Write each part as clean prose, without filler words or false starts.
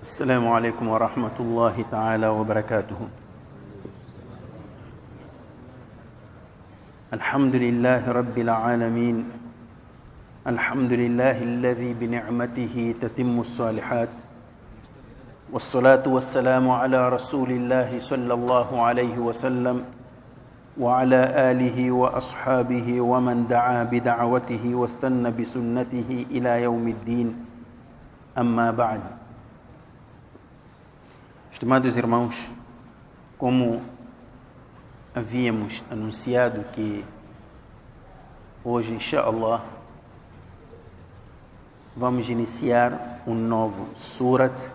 السلام عليكم ورحمة الله تعالى وبركاته. الحمد لله رب العالمين. الحمد لله الذي بنعمته تتم الصالحات، والصلاة والسلام على رسول الله صلى الله عليه وسلم وعلى آله وأصحابه ومن دعا بدعوته واستنى بسنته إلى يوم الدين. أما بعد. Estimados irmãos, como havíamos anunciado que hoje, inshallah, vamos iniciar um novo surat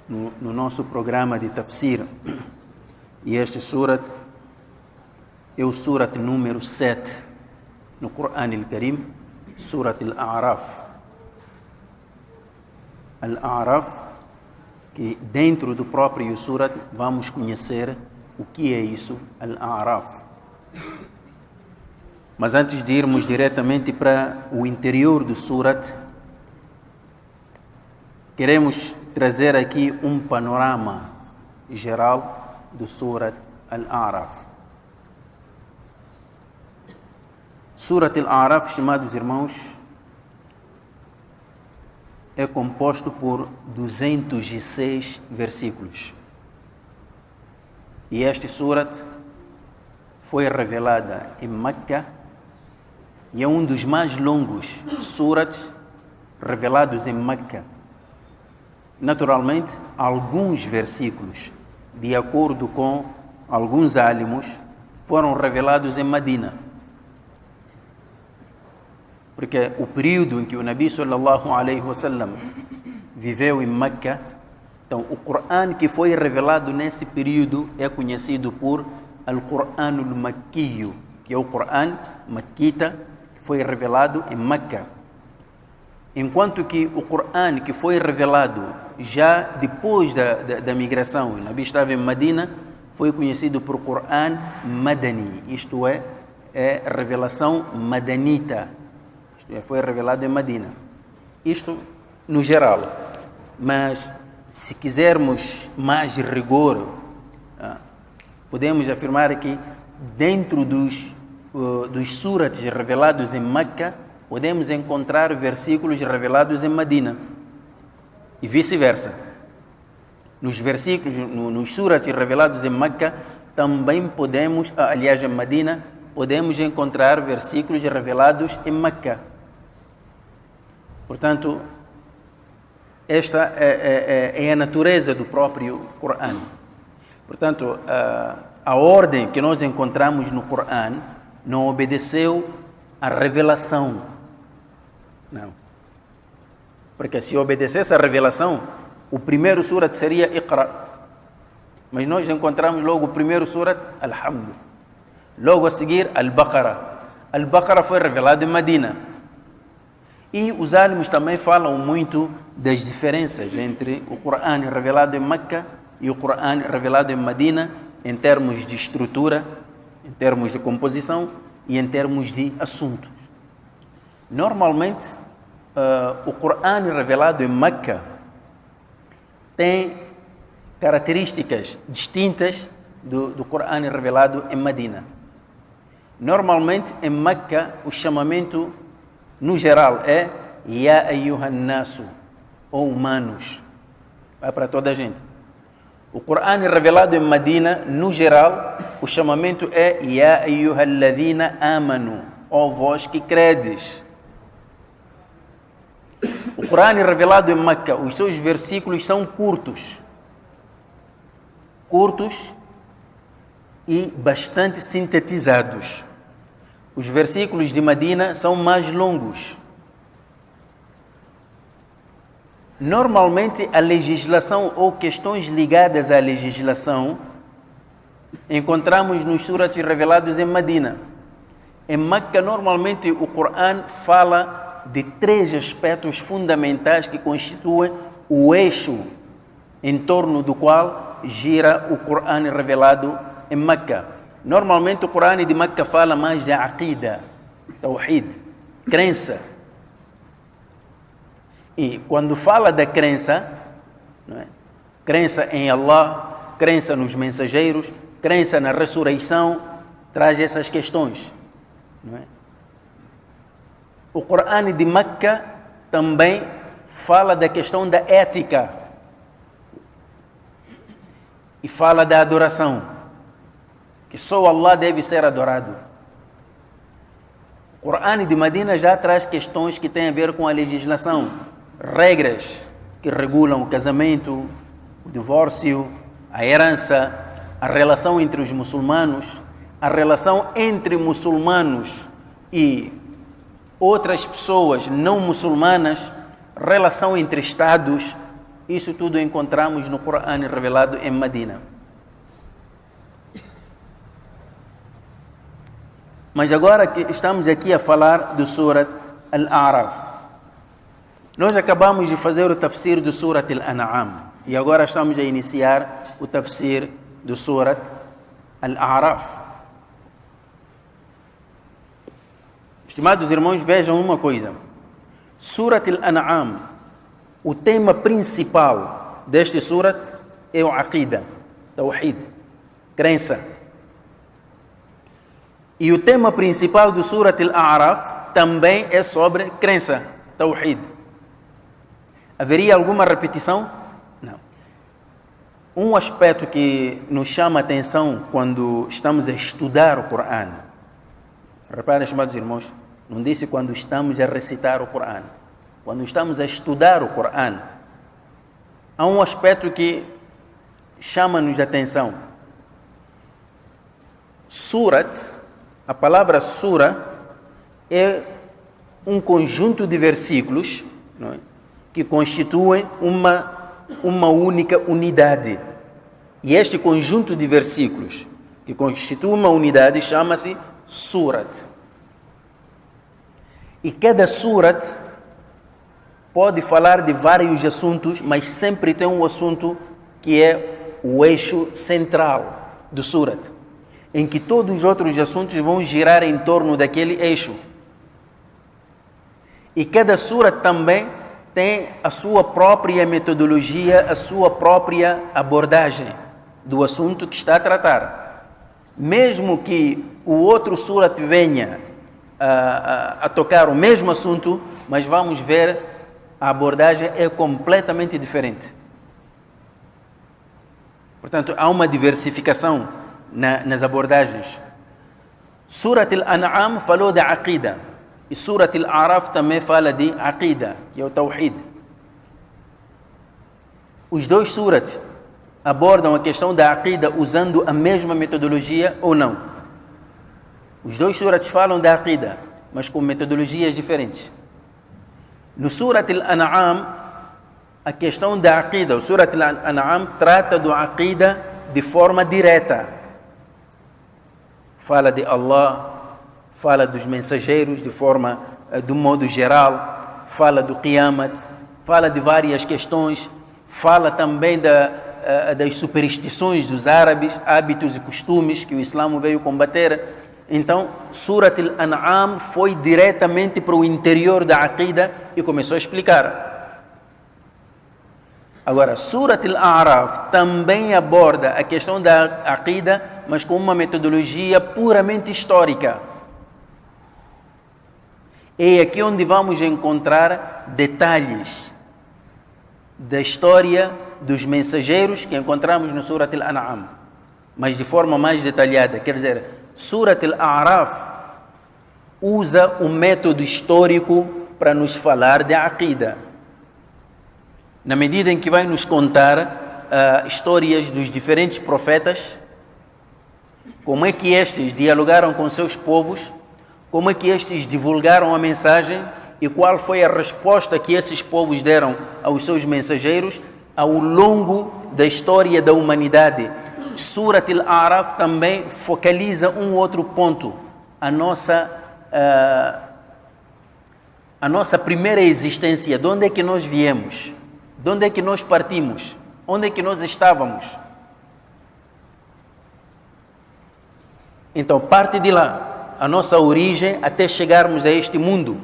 no nosso programa de tafsir. E este surat é o surat número 7 no Quran al-Karim, surat al-A'raf. Al-A'raf, que dentro do próprio surat vamos conhecer o que é isso, Al-A'raf. Mas antes de irmos diretamente para o interior do surat, queremos trazer aqui um panorama geral do surat Al-A'raf. Surat Al-A'raf, estimados irmãos, é composto por 206 versículos. E este surat foi revelada em Meca e é um dos mais longos surats revelados em Meca. Naturalmente, alguns versículos, de acordo com alguns álamos, foram revelados em Medina. Porque o período em que o Nabi sallallahu alaihi wasallam viveu em Meca, então o Quran que foi revelado nesse período é conhecido por Al-Quran al-Makkiyo, que é o Quran Maquita, que foi revelado em Meca. Enquanto que o Quran que foi revelado já depois da migração, o Nabi estava em Medina, foi conhecido por Quran Madani, isto é revelação madanita. Foi revelado em Medina. Isto no geral. Mas se quisermos mais rigor, podemos afirmar que dentro dos surats revelados em Meca, podemos encontrar versículos revelados em Medina. E vice-versa. Nos versículos, nos surats revelados em Meca, também podemos, aliás, em Medina, podemos encontrar versículos revelados em Meca. Portanto, esta é a natureza do próprio Quran. Portanto, a ordem que nós encontramos no Quran não obedeceu à revelação. Não. Porque se obedecesse à revelação, o primeiro surat seria Iqra. Mas nós encontramos logo o primeiro surat, Alhamdu. Logo a seguir, Al-Baqarah. Al-Baqarah foi revelado em Medina. E os álamos também falam muito das diferenças entre o Quran revelado em Meca e o Quran revelado em Medina, em termos de estrutura, em termos de composição e em termos de assuntos. Normalmente, o Quran revelado em Meca tem características distintas do Quran revelado em Medina. Normalmente, em Meca, o chamamento, no geral, é Ya ayyuhan nasu, ou humanos. Vai para toda a gente. O Quran revelado em Medina, no geral, o chamamento é Ya ayyuhal ladhina amanu, ó vós que credes. O Quran revelado em Meca, os seus versículos são curtos. Curtos e bastante sintetizados. Os versículos de Medina são mais longos. Normalmente, a legislação ou questões ligadas à legislação encontramos nos surats revelados em Medina. Em Meca, normalmente, o Quran fala de 3 aspectos fundamentais que constituem o eixo em torno do qual gira o Quran revelado em Meca. Normalmente o Quran de Meca fala mais de aqida, tawhid, crença. E quando fala da crença, não é? Crença em Allah, crença nos mensageiros, crença na ressurreição, traz essas questões. Não é? O Corão de Meca também fala da questão da ética e fala da adoração, que só Allah deve ser adorado. O Corão de Medina já traz questões que têm a ver com a legislação, regras que regulam o casamento, o divórcio, a herança, a relação entre os muçulmanos, a relação entre muçulmanos e outras pessoas não muçulmanas, relação entre estados. Isso tudo encontramos no Corão revelado em Medina. Mas agora que estamos aqui a falar do Surat Al-A'raf, nós acabamos de fazer o tafsir do Surat Al-An'am e agora estamos a iniciar o tafsir do Surat Al-A'raf. Estimados irmãos, vejam uma coisa. Surat Al-An'am, o tema principal deste surat é o Aqida, Tawhid, crença. E o tema principal do Surat Al-A'raf também é sobre crença, Tawhid. Haveria alguma repetição? Não. Um aspecto que nos chama a atenção quando estamos a estudar o Corão, reparem, estimados irmãos, não disse quando estamos a recitar o Corão. Quando estamos a estudar o Corão, há um aspecto que chama-nos a atenção. Surat, a palavra sura, é um conjunto de versículos, não é, que constituem uma única unidade. E este conjunto de versículos que constitui uma unidade chama-se surat. E cada surat pode falar de vários assuntos, mas sempre tem um assunto que é o eixo central do surat, em que todos os outros assuntos vão girar em torno daquele eixo. E cada surat também tem a sua própria metodologia, a sua própria abordagem do assunto que está a tratar. Mesmo que o outro surat venha a tocar o mesmo assunto, mas vamos ver, a abordagem é completamente diferente. Portanto, há uma diversificação nas abordagens. Surat Al-An'am falou da Aqida, e Surat Al-A'raf também fala de Aqida, que é o Tawhid. Os dois surats abordam a questão da Aqida usando a mesma metodologia ou não? Os dois surats falam da Aqida, mas com metodologias diferentes. No Surat Al-An'am, a questão da Aqida, o Surat Al-An'am trata do Aqida de forma direta. Fala de Allah, fala dos mensageiros de um modo geral, fala do Qiyamat, fala de várias questões, fala também das superstições dos árabes, hábitos e costumes que o Islã veio combater. Então, Surat Al-An'am foi diretamente para o interior da Aqida e começou a explicar. Agora, Surat Al-A'raf também aborda a questão da Aqida, mas com uma metodologia puramente histórica. É aqui onde vamos encontrar detalhes da história dos mensageiros que encontramos no Surat Al-An'am, mas de forma mais detalhada. Quer dizer, Surat Al-A'raf usa o método histórico para nos falar de Aqida, na medida em que vai nos contar histórias dos diferentes profetas, como é que estes dialogaram com seus povos, como é que estes divulgaram a mensagem e qual foi a resposta que esses povos deram aos seus mensageiros ao longo da história da humanidade. Surat Al-A'raf também focaliza um outro ponto, a nossa primeira existência, de onde é que nós viemos, de onde é que nós partimos, onde é que nós estávamos. Então, parte de lá, a nossa origem até chegarmos a este mundo.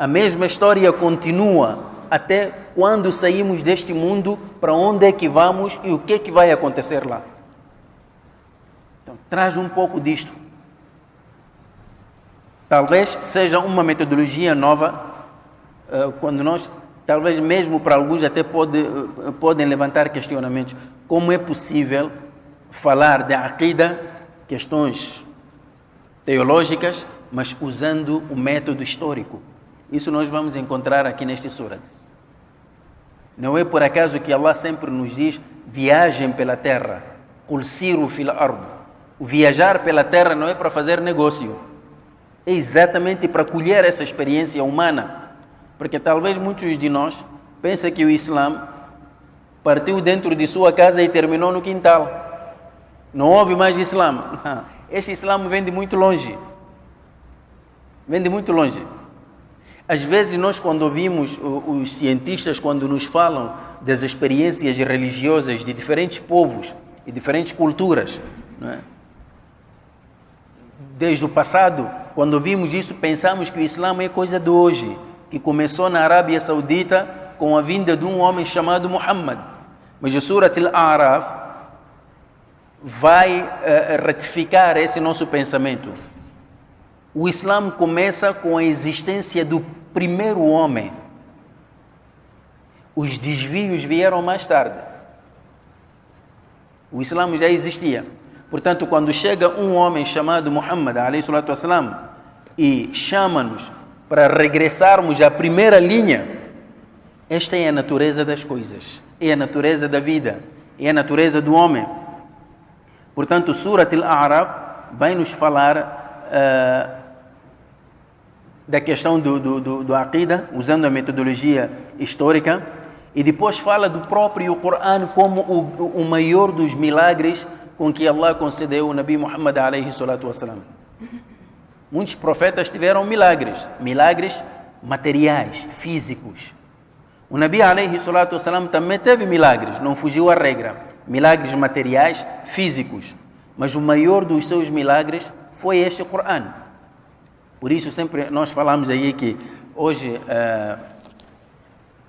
A mesma história continua até quando saímos deste mundo, para onde é que vamos e o que é que vai acontecer lá. Então, traz um pouco disto. Talvez seja uma metodologia nova, quando nós, talvez mesmo para alguns até podem levantar questionamentos. Como é possível falar de aqida, questões teológicas, mas usando o método histórico? Isso nós vamos encontrar aqui neste surat. Não é por acaso que Allah sempre nos diz, viajem pela terra, qul siru fil ard. O viajar pela terra não é para fazer negócio, é exatamente para colher essa experiência humana. Porque talvez muitos de nós pensem que o Islã partiu dentro de sua casa e terminou no quintal. Não houve mais Islã. Este Islã vem de muito longe. Vem de muito longe. Às vezes nós, quando ouvimos os cientistas, quando nos falam das experiências religiosas de diferentes povos e diferentes culturas, não é? Desde o passado, quando ouvimos isso, pensamos que o Islã é coisa de hoje, que começou na Arábia Saudita com a vinda de um homem chamado Muhammad. Mas o Surat Al-A'raf vai ratificar esse nosso pensamento. O Islã começa com a existência do primeiro homem. Os desvios vieram mais tarde. O Islã já existia. Portanto, quando chega um homem chamado Muhammad, alayhi salatu wassalam, e chama-nos para regressarmos à primeira linha, esta é a natureza das coisas, é a natureza da vida, é a natureza do homem. Portanto, o Surat Al-A'raf vai nos falar da questão do aqida, usando a metodologia histórica, e depois fala do próprio Corão como o maior dos milagres com que Allah concedeu o Nabi Muhammad alayhi salatu wassalam. Muitos profetas tiveram milagres materiais, físicos. O Nabi alayhi salatu wassalam também teve milagres, não fugiu à regra, milagres materiais, físicos. Mas o maior dos seus milagres foi este Corão. Por isso sempre nós falamos aí que hoje,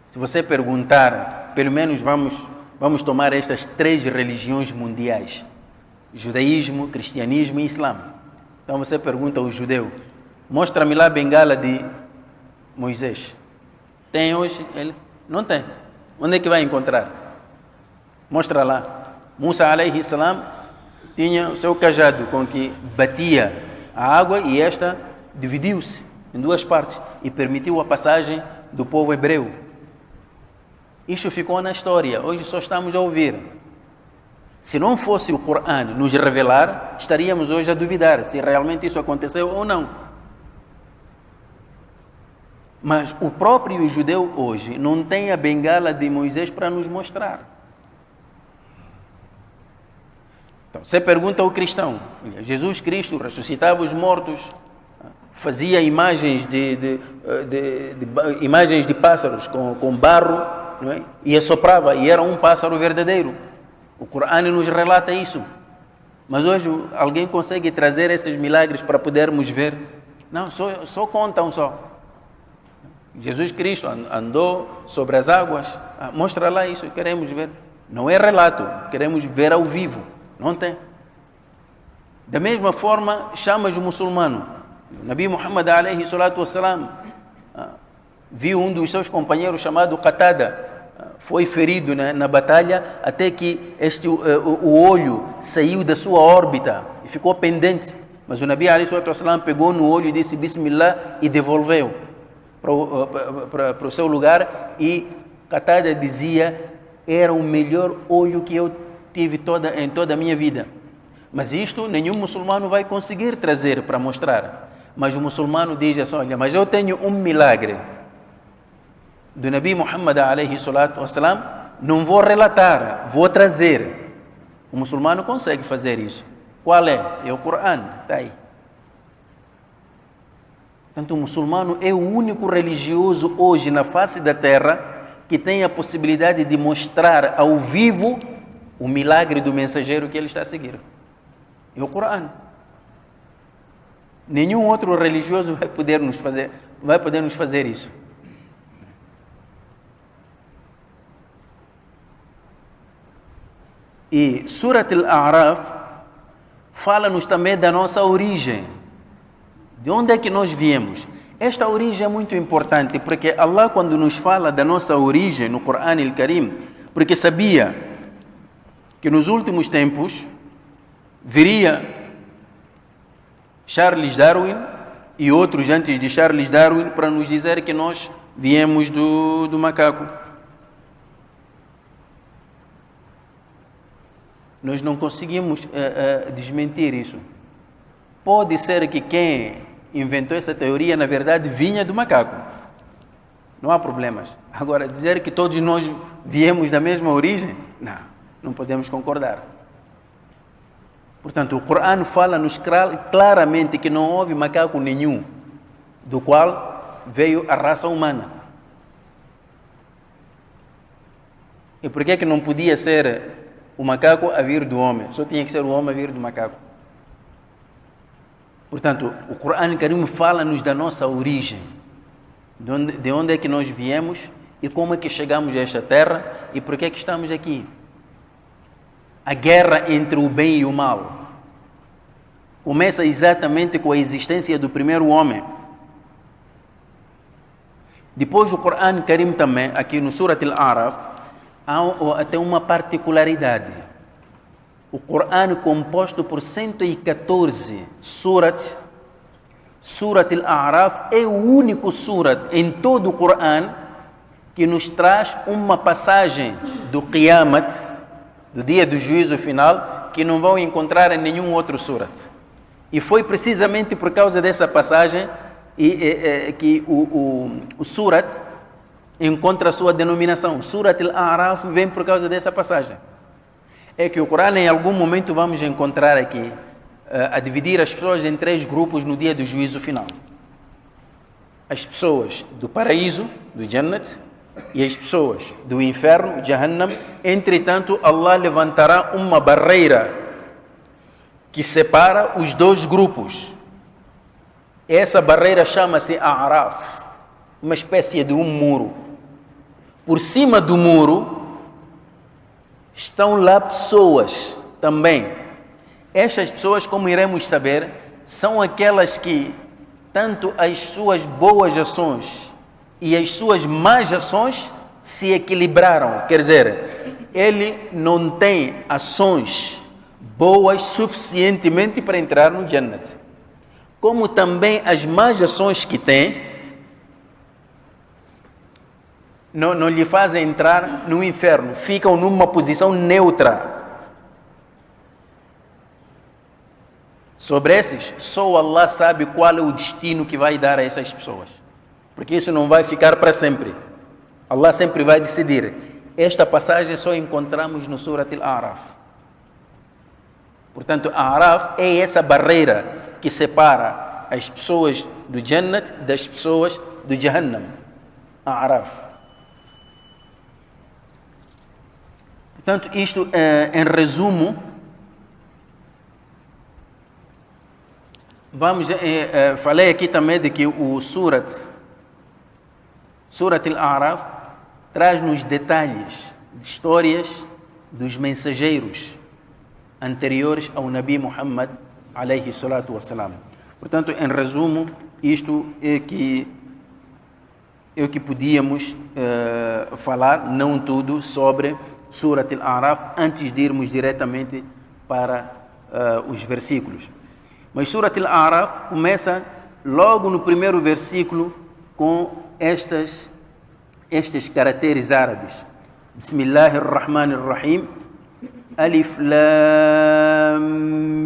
se você perguntar, pelo menos vamos tomar estas 3 religiões mundiais: judaísmo, cristianismo e islã. Então você pergunta ao judeu, mostra-me lá a bengala de Moisés. Tem hoje? Ele não tem. Onde é que vai encontrar? Mostra lá. Musa alayhi salam tinha o seu cajado com que batia a água e esta dividiu-se em 2 partes e permitiu a passagem do povo hebreu. Isto ficou na história, hoje só estamos a ouvir. Se não fosse o Corão nos revelar, estaríamos hoje a duvidar se realmente isso aconteceu ou não. Mas o próprio judeu hoje não tem a bengala de Moisés para nos mostrar. Então, você pergunta ao cristão, Jesus Cristo ressuscitava os mortos, fazia imagens imagens de pássaros com barro, não é? E assoprava, e era um pássaro verdadeiro. O Corão nos relata isso. Mas hoje alguém consegue trazer esses milagres para podermos ver? Não, só contam só. Jesus Cristo andou sobre as águas. Mostra lá isso, queremos ver. Não é relato, queremos ver ao vivo. Não tem. Da mesma forma, chamas o muçulmano. O Nabi Muhammad alayhi salatu wassalam viu um dos seus companheiros chamado Qatada. Foi ferido na batalha até que o olho saiu da sua órbita e ficou pendente. Mas o Nabi alayhi salatu wassalam pegou no olho e disse Bismillah e devolveu para o seu lugar. E Qatada dizia, era o melhor olho que eu tive em toda a minha vida. Mas isto nenhum muçulmano vai conseguir trazer para mostrar. Mas o muçulmano diz assim, olha, mas eu tenho um milagre do Nabi Muhammad alayhi salatu wassalam, não vou relatar, vou trazer. O muçulmano consegue fazer isso. Qual é? É o Corão, está aí. Portanto, o muçulmano é o único religioso hoje na face da terra que tem a possibilidade de mostrar ao vivo o milagre do mensageiro que ele está a seguir. É o Corão. Nenhum outro religioso vai poder nos fazer vai poder nos fazer isso. E Surat Al-A'raf fala-nos também da nossa origem. De onde é que nós viemos? Esta origem é muito importante, porque Allah, quando nos fala da nossa origem no Corão Al-Karim, porque sabia que nos últimos tempos viria Charles Darwin e outros antes de Charles Darwin para nos dizer que nós viemos do macaco. Nós não conseguimos desmentir isso. Pode ser que quem inventou essa teoria, na verdade, vinha do macaco. Não há problemas. Agora, dizer que todos nós viemos da mesma origem, não podemos concordar. Portanto, o Corão fala-nos claramente que não houve macaco nenhum do qual veio a raça humana. E por que não podia ser o macaco a vir do homem? Só tinha que ser o homem a vir do macaco. Portanto, o Corão Karim fala-nos da nossa origem, de onde é que nós viemos e como é que chegamos a esta terra e por que é que estamos aqui. A guerra entre o bem e o mal começa exatamente com a existência do primeiro homem. Depois o Corão Karim também, aqui no Surat Al-A'raf, há até uma particularidade. O Corão, composto por 114 surats, Surat Al-A'raf é o único surat em todo o Corão que nos traz uma passagem do Qiyamat, do dia do juízo final, que não vão encontrar em nenhum outro surat. E foi precisamente por causa dessa passagem que o surat encontra a sua denominação. Surat Al-A'raf vem por causa dessa passagem. É que o Corão, em algum momento, vamos encontrar aqui a dividir as pessoas em 3 grupos no dia do juízo final. As pessoas do paraíso, do Jannat, e as pessoas do inferno, Jahannam. Entretanto, Allah levantará uma barreira que separa os 2 grupos. Essa barreira chama-se A'raf, uma espécie de um muro. Por cima do muro estão lá pessoas também. Estas pessoas, como iremos saber, são aquelas que tanto as suas boas ações e as suas más ações se equilibraram. Quer dizer, ele não tem ações boas suficientemente para entrar no Jannat. Como também as más ações que tem não lhe fazem entrar no inferno, ficam numa posição neutra. Sobre esses, só Allah sabe qual é o destino que vai dar a essas pessoas, porque isso não vai ficar para sempre. Allah sempre vai decidir. Esta passagem só encontramos no Surat Al-A'raf. Portanto, A'raf é essa barreira que separa as pessoas do Jannat das pessoas do Jahannam. A'raf. Portanto, isto em resumo. Falei aqui também de que o Surat Al-A'raf traz-nos detalhes de histórias dos mensageiros anteriores ao Nabi Muhammad alayhi salatu wassalam. Portanto, em resumo, isto é o que podíamos falar, não tudo, sobre Surat Al-A'raf, antes de irmos diretamente para os versículos. Mas Surat Al-A'raf começa logo no primeiro versículo com estes caracteres árabes. Bismillahirrahmanirrahim. Alif Lam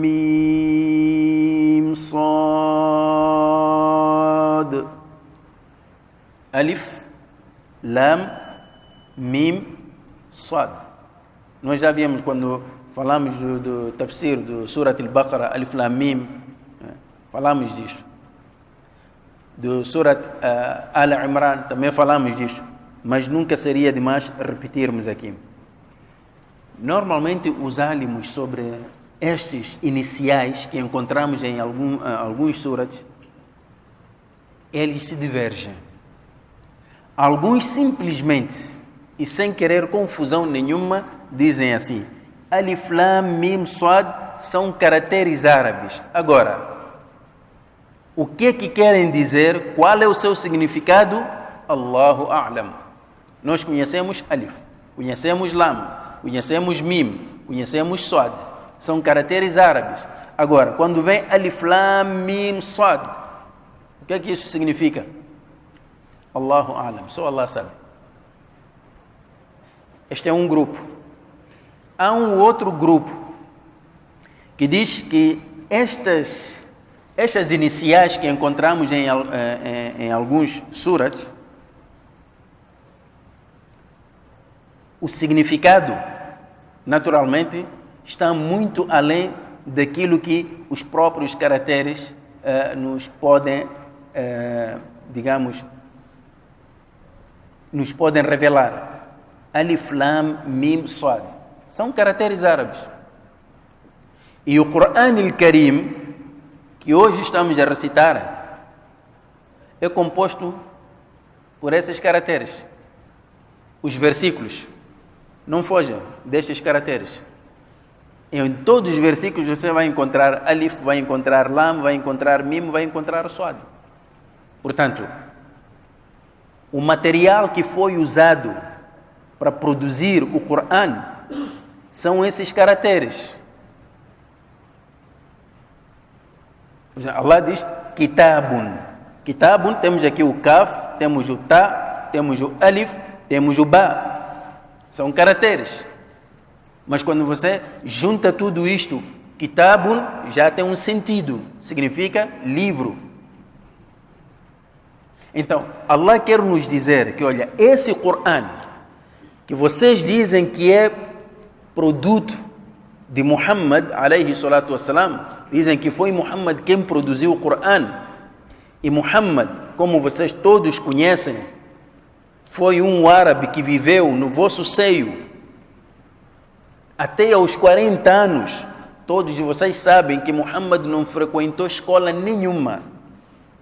Mim Sad. Alif Lam Mim Sad. Nós já vimos quando falamos do tafsir do Surat Al-Baqarah, Alif Lam Mim, falamos disso. Do Surat Al-Imran também falamos disso, mas nunca seria demais repetirmos aqui. Normalmente os álamos sobre estes iniciais que encontramos em alguns surats eles se divergem. Alguns simplesmente, e sem querer confusão nenhuma, dizem assim: Alif, Lam, Mim, Sad são caracteres árabes. Agora, o que querem dizer? Qual é o seu significado? Allahu A'lam. Nós conhecemos Alif, conhecemos Lam, conhecemos Mim, conhecemos Sad. São caracteres árabes. Agora, quando vem Alif, Lam, Mim, Sad, o que isso significa? Allahu A'lam, só Allah sabe. Este é um grupo. Há um outro grupo que diz que estas iniciais que encontramos em alguns surats, o significado, naturalmente, está muito além daquilo que os próprios caracteres nos podem, nos podem revelar. Alif, Lam, Mim, Sad. São caracteres árabes. E o Quran al-Karim, que hoje estamos a recitar, é composto por esses caracteres. Os versículos não fogem destes caracteres. Em todos os versículos você vai encontrar Alif, vai encontrar Lam, vai encontrar Mim, vai encontrar Sad. Portanto, o material que foi usado para produzir o Quran são esses caracteres. Allah diz Kitabun. Kitabun, temos aqui o Kaf, temos o Ta, temos o Alif, temos o Ba. São caracteres. Mas quando você junta tudo isto, Kitabun já tem um sentido. Significa livro. Então, Allah quer nos dizer que, olha, esse Quran que vocês dizem que é produto de Muhammad, alayhi salatu wassalam, dizem que foi Muhammad quem produziu o Quran. E Muhammad, como vocês todos conhecem, foi um árabe que viveu no vosso seio até aos 40 anos. Todos vocês sabem que Muhammad não frequentou escola nenhuma,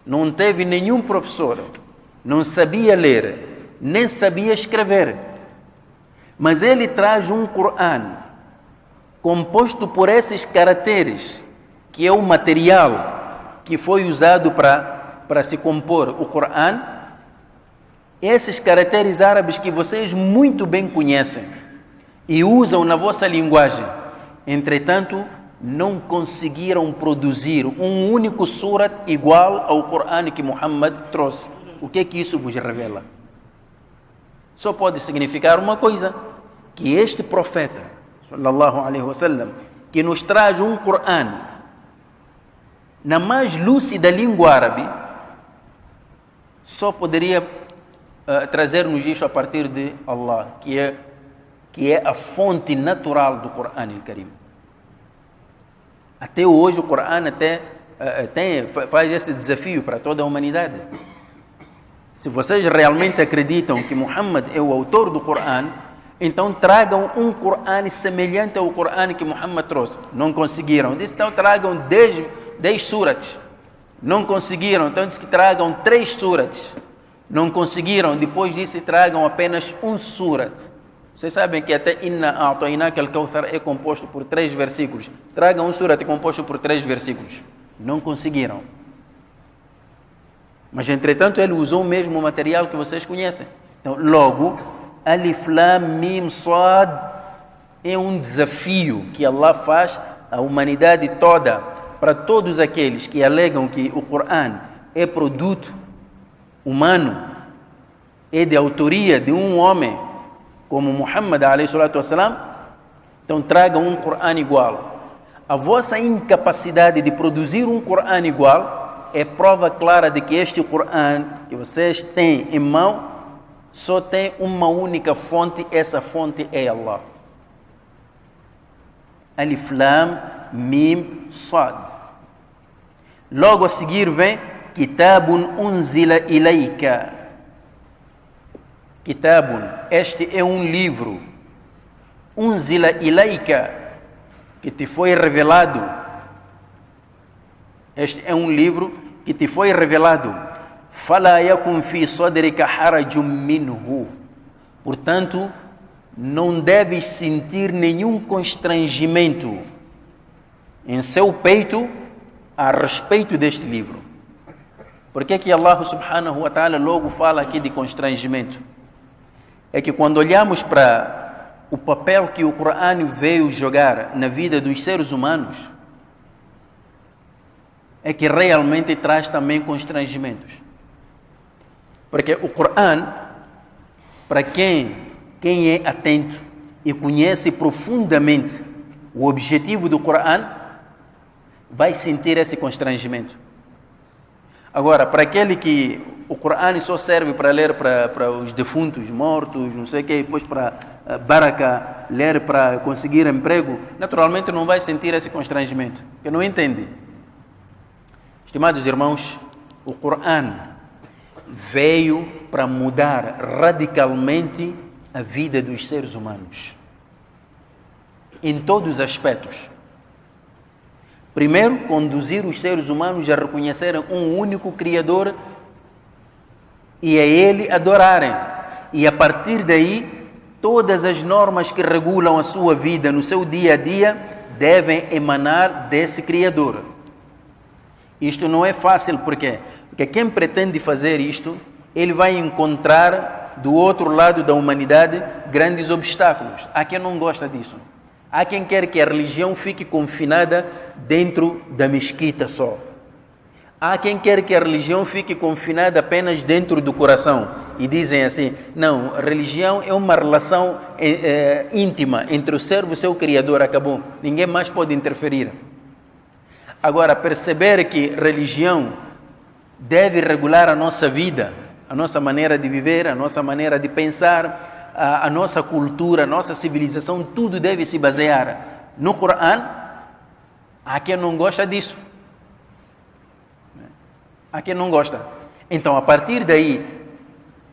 não teve nenhum professor, não sabia ler, nem sabia escrever. Mas ele traz um Quran composto por esses caracteres, que é o material que foi usado para se compor o Quran. Esses caracteres árabes que vocês muito bem conhecem e usam na vossa linguagem, entretanto, não conseguiram produzir um único surat igual ao Quran que Muhammad trouxe. O que é que isso vos revela? Só pode significar uma coisa: que este profeta, sallallahu alaihi wasallam, que nos traz um Quran na mais lúcida língua árabe, só poderia trazer-nos isto a partir de Allah, que é a fonte natural do Quran al-Karim. Até hoje o Quran faz este desafio para toda a humanidade. Se vocês realmente acreditam que Muhammad é o autor do Quran, então tragam um Quran semelhante ao Quran que Muhammad trouxe. Não conseguiram. Disse, então tragam 10 surats. Não conseguiram. Então disse que tragam 3 surats. Não conseguiram. Depois disse, tragam apenas um surat. Vocês sabem que até Inna a'tainaka al-Kawthar é composto por 3 versículos. Tragam um surat composto por 3 versículos. Não conseguiram. Mas, entretanto, ele usou o mesmo material que vocês conhecem. Então, logo, Alif, Lam, Mim, Sad é um desafio que Allah faz à humanidade toda, para todos aqueles que alegam que o Quran é produto humano, é de autoria de um homem como Muhammad, alayhi salatu wassalam. Então, tragam um Quran igual. A vossa incapacidade de produzir um Quran igual é prova clara de que este Quran que vocês têm em mão só tem uma única fonte. Essa fonte é Allah. Alif, Lam, Mim, Sad. Logo a seguir vem Kitabun unzila ilayka. Kitabun, este é um livro. Unzila ilayka, que te foi revelado. Este é um livro que te foi revelado. فَلَا يَكُنْ فِي صَدْرِكَ حَرَجٌ مِّنْهُ. Portanto, não deves sentir nenhum constrangimento em seu peito a respeito deste livro. Por que Allah subhanahu wa ta'ala logo fala aqui de constrangimento? É que quando olhamos para o papel que o Corão veio jogar na vida dos seres humanos, é que realmente traz também constrangimentos. Porque o Corão, para quem é atento e conhece profundamente o objetivo do Corão, vai sentir esse constrangimento. Agora, para aquele que o Corão só serve para ler para os defuntos, mortos, não sei o que, depois para baraka, ler para conseguir emprego, naturalmente não vai sentir esse constrangimento, porque não entende. Estimados irmãos, o Corão veio para mudar radicalmente a vida dos seres humanos, em todos os aspectos. Primeiro, conduzir os seres humanos a reconhecerem um único Criador e a Ele adorarem. E a partir daí, todas as normas que regulam a sua vida no seu dia a dia devem emanar desse Criador. Isto não é fácil, por quê? Porque quem pretende fazer isto, ele vai encontrar do outro lado da humanidade grandes obstáculos. Há quem não gosta disso. Há quem quer que a religião fique confinada dentro da mesquita só. Há quem quer que a religião fique confinada apenas dentro do coração. E dizem assim, não, a religião é uma relação íntima entre o servo e o seu Criador, acabou. Ninguém mais pode interferir. Agora, perceber que religião deve regular a nossa vida, a nossa maneira de viver, a nossa maneira de pensar, a nossa cultura, a nossa civilização, tudo deve se basear no Corão. Há quem não gosta disso. Há quem não gosta. Então, a partir daí,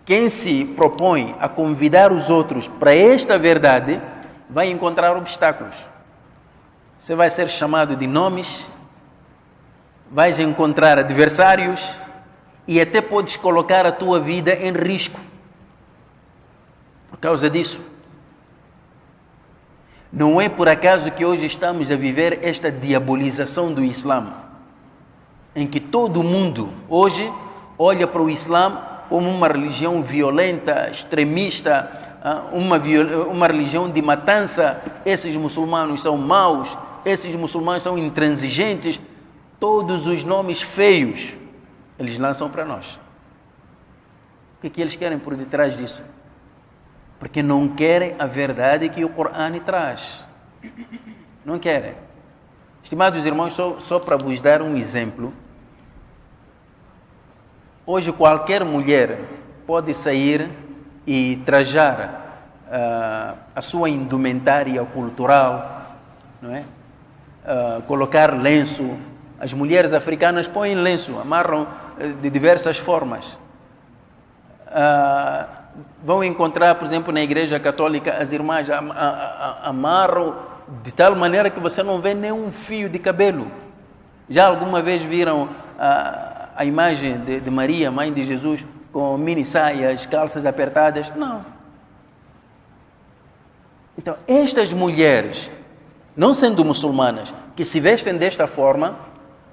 quem se propõe a convidar os outros para esta verdade, vai encontrar obstáculos. Você vai ser chamado de nomes, vais encontrar adversários e até podes colocar a tua vida em risco. Por causa disso, não é por acaso que hoje estamos a viver esta diabolização do Islã, em que todo mundo hoje olha para o Islã como uma religião violenta, extremista, uma religião de matança. Esses muçulmanos são maus, esses muçulmanos são intransigentes, todos os nomes feios eles lançam para nós. O que eles querem por detrás disso? Porque não querem a verdade que o Corão traz. Não querem. Estimados irmãos, só para vos dar um exemplo. Hoje qualquer mulher pode sair e trajar a sua indumentária cultural, não é? Colocar lenço. As mulheres africanas põem lenço, amarram de diversas formas. Vão encontrar, por exemplo, na igreja católica, as irmãs amarram de tal maneira que você não vê nenhum fio de cabelo. Já alguma vez viram a imagem de Maria, mãe de Jesus, com mini saias, calças apertadas? Não. Então, estas mulheres, não sendo muçulmanas, que se vestem desta forma,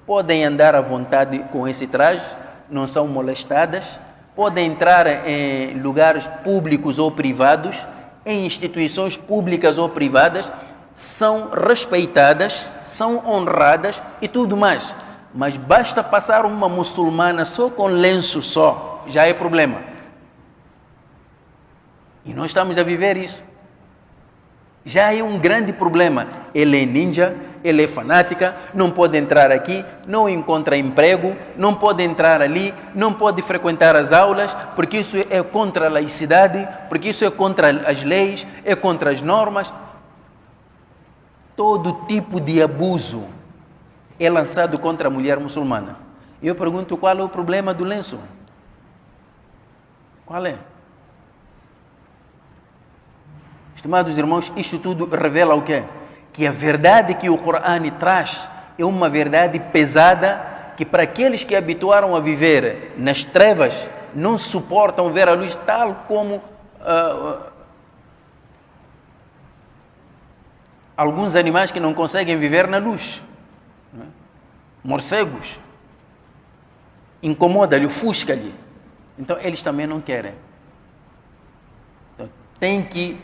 podem andar à vontade com esse traje, não são molestadas, podem entrar em lugares públicos ou privados, em instituições públicas ou privadas, são respeitadas, são honradas e tudo mais. Mas basta passar uma muçulmana só com lenço só, já é problema. E nós estamos a viver isso. Já é um grande problema. Ela é ninja, ela é fanática, não pode entrar aqui, não encontra emprego, não pode entrar ali, não pode frequentar as aulas, porque isso é contra a laicidade, porque isso é contra as leis, é contra as normas. Todo tipo de abuso é lançado contra a mulher muçulmana. Eu pergunto, qual é o problema do lenço? Qual é? Estimados irmãos, isto tudo revela o quê? Que a verdade que o Corão traz é uma verdade pesada que para aqueles que habituaram a viver nas trevas, não suportam ver a luz, tal como alguns animais que não conseguem viver na luz. Morcegos. Incomoda-lhe, ofusca-lhe. Então, eles também não querem. Então, tem que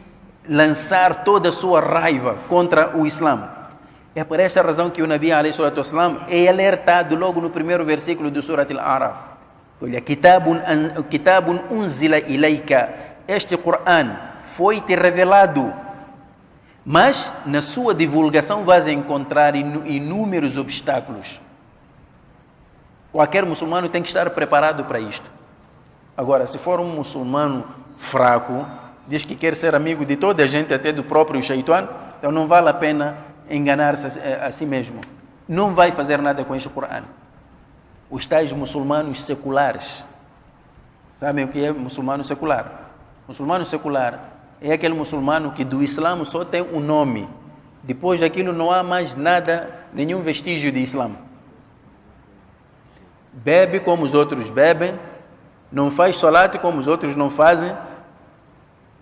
lançar toda a sua raiva contra o Islã. É por esta razão que o Nabi ﷺ é alertado logo no primeiro versículo do Surat Al-A'raf. Olha, Kitabun unzila ilayka. Este Coran foi-te revelado. Mas, na sua divulgação, vais encontrar inúmeros obstáculos. Qualquer muçulmano tem que estar preparado para isto. Agora, se for um muçulmano fraco, diz que quer ser amigo de toda a gente, até do próprio Shaitan, então não vale a pena enganar-se a si mesmo. Não vai fazer nada com este Coran. Os tais muçulmanos seculares. Sabem o que é muçulmano secular? Muçulmano secular é aquele muçulmano que do Islã só tem um nome. Depois daquilo não há mais nada, nenhum vestígio de Islã. Bebe como os outros bebem, não faz salat como os outros não fazem.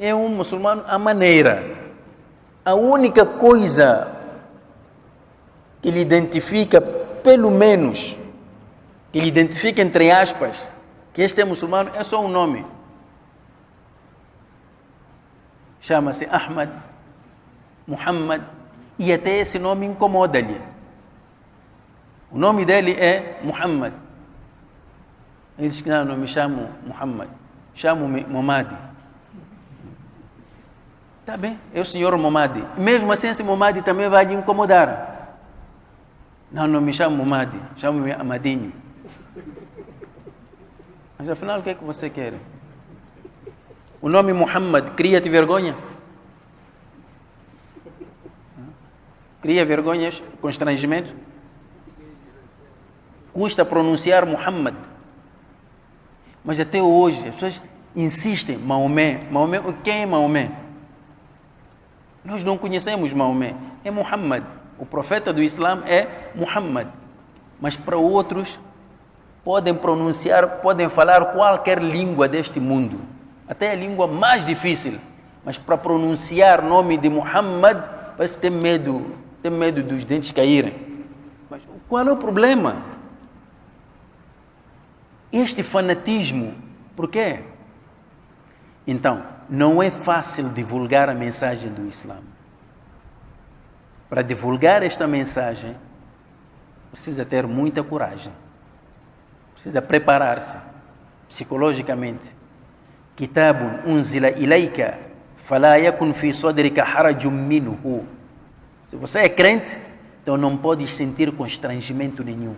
É um muçulmano à maneira. A única coisa que lhe identifica, pelo menos, que lhe identifica entre aspas, que este é muçulmano, é só um nome. Chama-se Ahmad, Muhammad, e até esse nome incomoda-lhe. O nome dele é Muhammad. Ele diz que não me chamo Muhammad, chamo-me Muhammad. Está bem, é o senhor Muhammad. Mesmo assim, esse Muhammad também vai lhe incomodar. Não me chamo Muhammad, chamo-me Ahmadinho. Mas afinal, o que é que você quer? O nome Muhammad cria-te vergonha? Cria vergonhas, constrangimento? Custa pronunciar Muhammad. Mas até hoje, as pessoas insistem, Maomé. Maomé, quem é Maomé? Nós não conhecemos Maomé. É Muhammad. O profeta do Islã é Muhammad. Mas para outros, podem pronunciar, podem falar qualquer língua deste mundo. Até a língua mais difícil. Mas para pronunciar o nome de Muhammad, parece ter medo dos dentes caírem. Mas qual é o problema? Este fanatismo, por quê? Então, não é fácil divulgar a mensagem do Islã. Para divulgar esta mensagem, precisa ter muita coragem. Precisa preparar-se psicologicamente. Kitabun unzila ilayka, fala yakun fi sadrika harajun minhu. Se você é crente, então não pode sentir constrangimento nenhum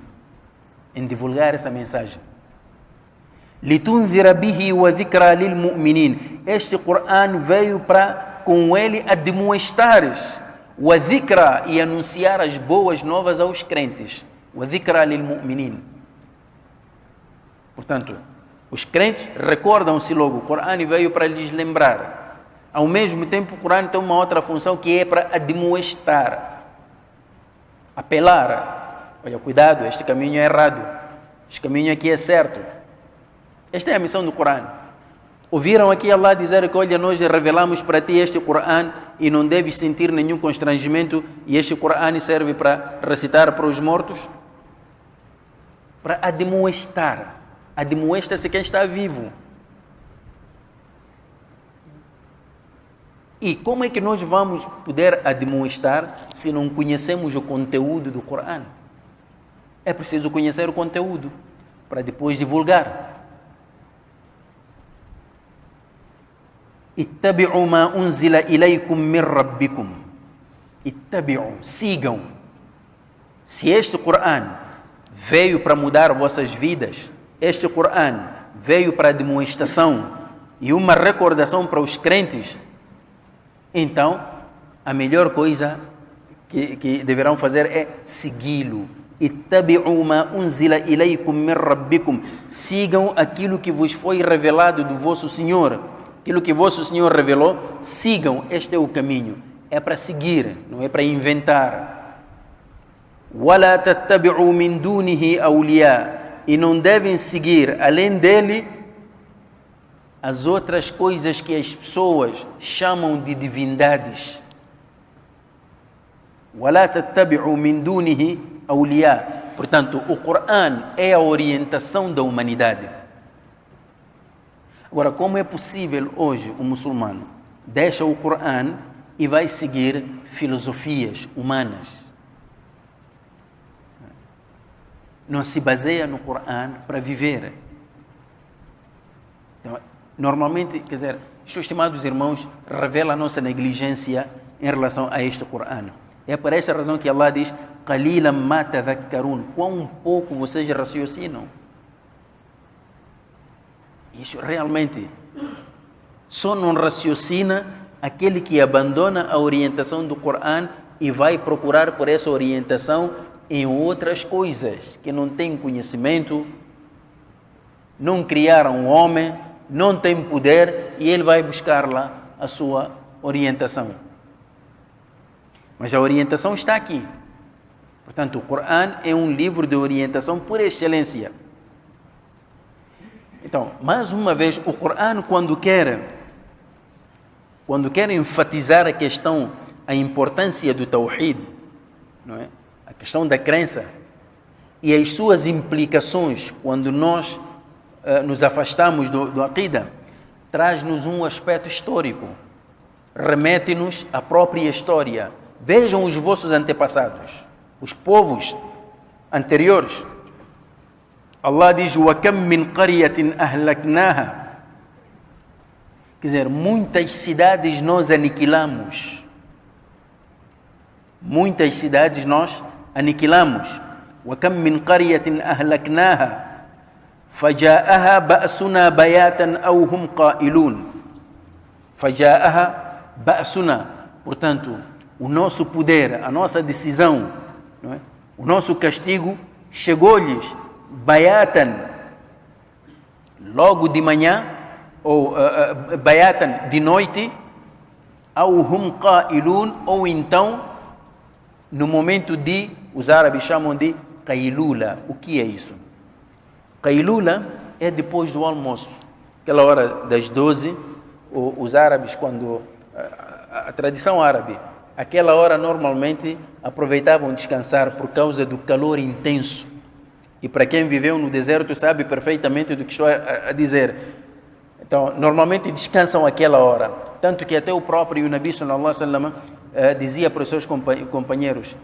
em divulgar essa mensagem. Litunzira bihi wa dhikra lil mu'minin. Este Coran veio para com ele admoestares wa dhikra e anunciar as boas novas aos crentes. Wa dhikra lil mu'minin. Portanto, os crentes recordam-se logo. O Coran veio para lhes lembrar. Ao mesmo tempo, o Coran tem uma outra função que é para admoestar, apelar. Olha, cuidado, este caminho é errado. Este caminho aqui é certo. Esta é a missão do Coran. Ouviram aqui Allah dizer que, olha, nós revelamos para ti este Coran e não deves sentir nenhum constrangimento, e este Coran serve para recitar para os mortos? Para admoestar. Admoesta-se quem está vivo. E como é que nós vamos poder admoestar se não conhecemos o conteúdo do Coran? É preciso conhecer o conteúdo para depois divulgar. Ittabi'u ma unzila ilaykum min rabbikum. Ittabi'u, sigam. Se este Coran veio para mudar vossas vidas, este Coran veio para a demonstração e uma recordação para os crentes, então a melhor coisa que deverão fazer é segui-lo. Ittabi'u ma unzila ilaykum min rabbikum. Sigam aquilo que vos foi revelado do vosso Senhor. Aquilo que vosso Senhor revelou, sigam. Este é o caminho. É para seguir, não é para inventar. وَلَا تَتَّبِعُوا مِن دُونِهِ أَوْلِيَاءَ. E não devem seguir, além dele, as outras coisas que as pessoas chamam de divindades. وَلَا تَتَّبِعُوا مِن دُونِهِ أَوْلِيَاءَ. Portanto, o Corão é a orientação da humanidade. Agora, como é possível hoje o muçulmano deixa o Corão e vai seguir filosofias humanas? Não se baseia no Corão para viver. Então, normalmente, quer dizer, isto, estimados irmãos, revela a nossa negligência em relação a este Corão. É por esta razão que Allah diz: قَلِيلًا مَا تَذَكَّرُونَ. Quão pouco vocês raciocinam. Isso realmente só não raciocina aquele que abandona a orientação do Corão e vai procurar por essa orientação em outras coisas, que não tem conhecimento, não criaram um homem, não tem poder, e ele vai buscar lá a sua orientação. Mas a orientação está aqui. Portanto, o Corão é um livro de orientação por excelência. Então, mais uma vez, o Corão, quando quer enfatizar a questão, a importância do Tawhid, não é? A questão da crença e as suas implicações quando nós nos afastamos do Aqida, traz-nos um aspecto histórico, remete-nos à própria história. Vejam os vossos antepassados, os povos anteriores. Allah diz: وَكَمْ مِنْ قَرْيَةٍ أَهْلَكْنَاهَا. Quer dizer, muitas cidades nós aniquilamos. Muitas cidades nós aniquilamos. وَكَمْ مِنْ قَرْيَةٍ أَهْلَكْنَاهَا فَجَاءَهَا بَأْسُنَا بَيَاتًا أَوْ هُمْ قَائِلُونَ. فَجَاءَهَا بَأْسُنَا. Portanto, o nosso poder, a nossa decisão, não é? O nosso castigo chegou-lhes bayatan, logo de manhã, ou bayatan, de noite, ou hum qailun, ou então no momento de, os árabes chamam de qailula. O que é isso? Qailula é depois do almoço, aquela hora das 12, os árabes, quando a tradição árabe, aquela hora normalmente aproveitavam descansar por causa do calor intenso. E para quem viveu no deserto sabe perfeitamente do que estou a dizer. Então, normalmente descansam aquela hora. Tanto que até o próprio Nabi sallallahu alaihi wasallam dizia para os seus companheiros: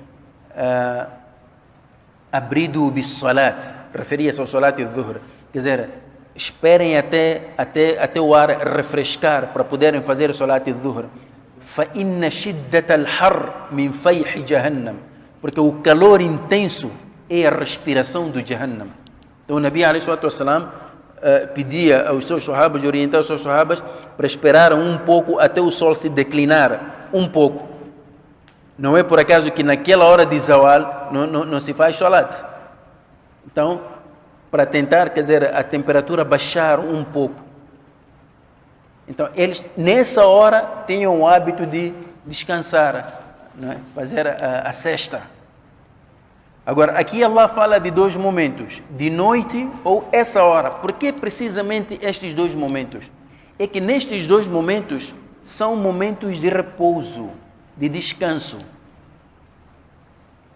abridu bis salat, referia-se ao salat al-dhuhr. Quer dizer, esperem até o ar refrescar para poderem fazer o salat al-dhuhr. فَإِنَّ شِدَّةَ الْحَرِّ مِنْ فَيْحِ جَهَنَّمَ. Porque o calor intenso é a respiração do Jahannam. Então o Nabi alaihi salatu wassalam pedia aos seus sahabas, orientava os seus sahabas para esperar um pouco até o sol se declinar um pouco. Não é por acaso que naquela hora de zawal não se faz salat. Então, para tentar, quer dizer, a temperatura baixar um pouco. Então, eles nessa hora tinham o hábito de descansar, não é? Fazer a sesta. Agora, aqui Allah fala de dois momentos, de noite ou essa hora. Por que precisamente estes dois momentos? É que nestes dois momentos são momentos de repouso, de descanso.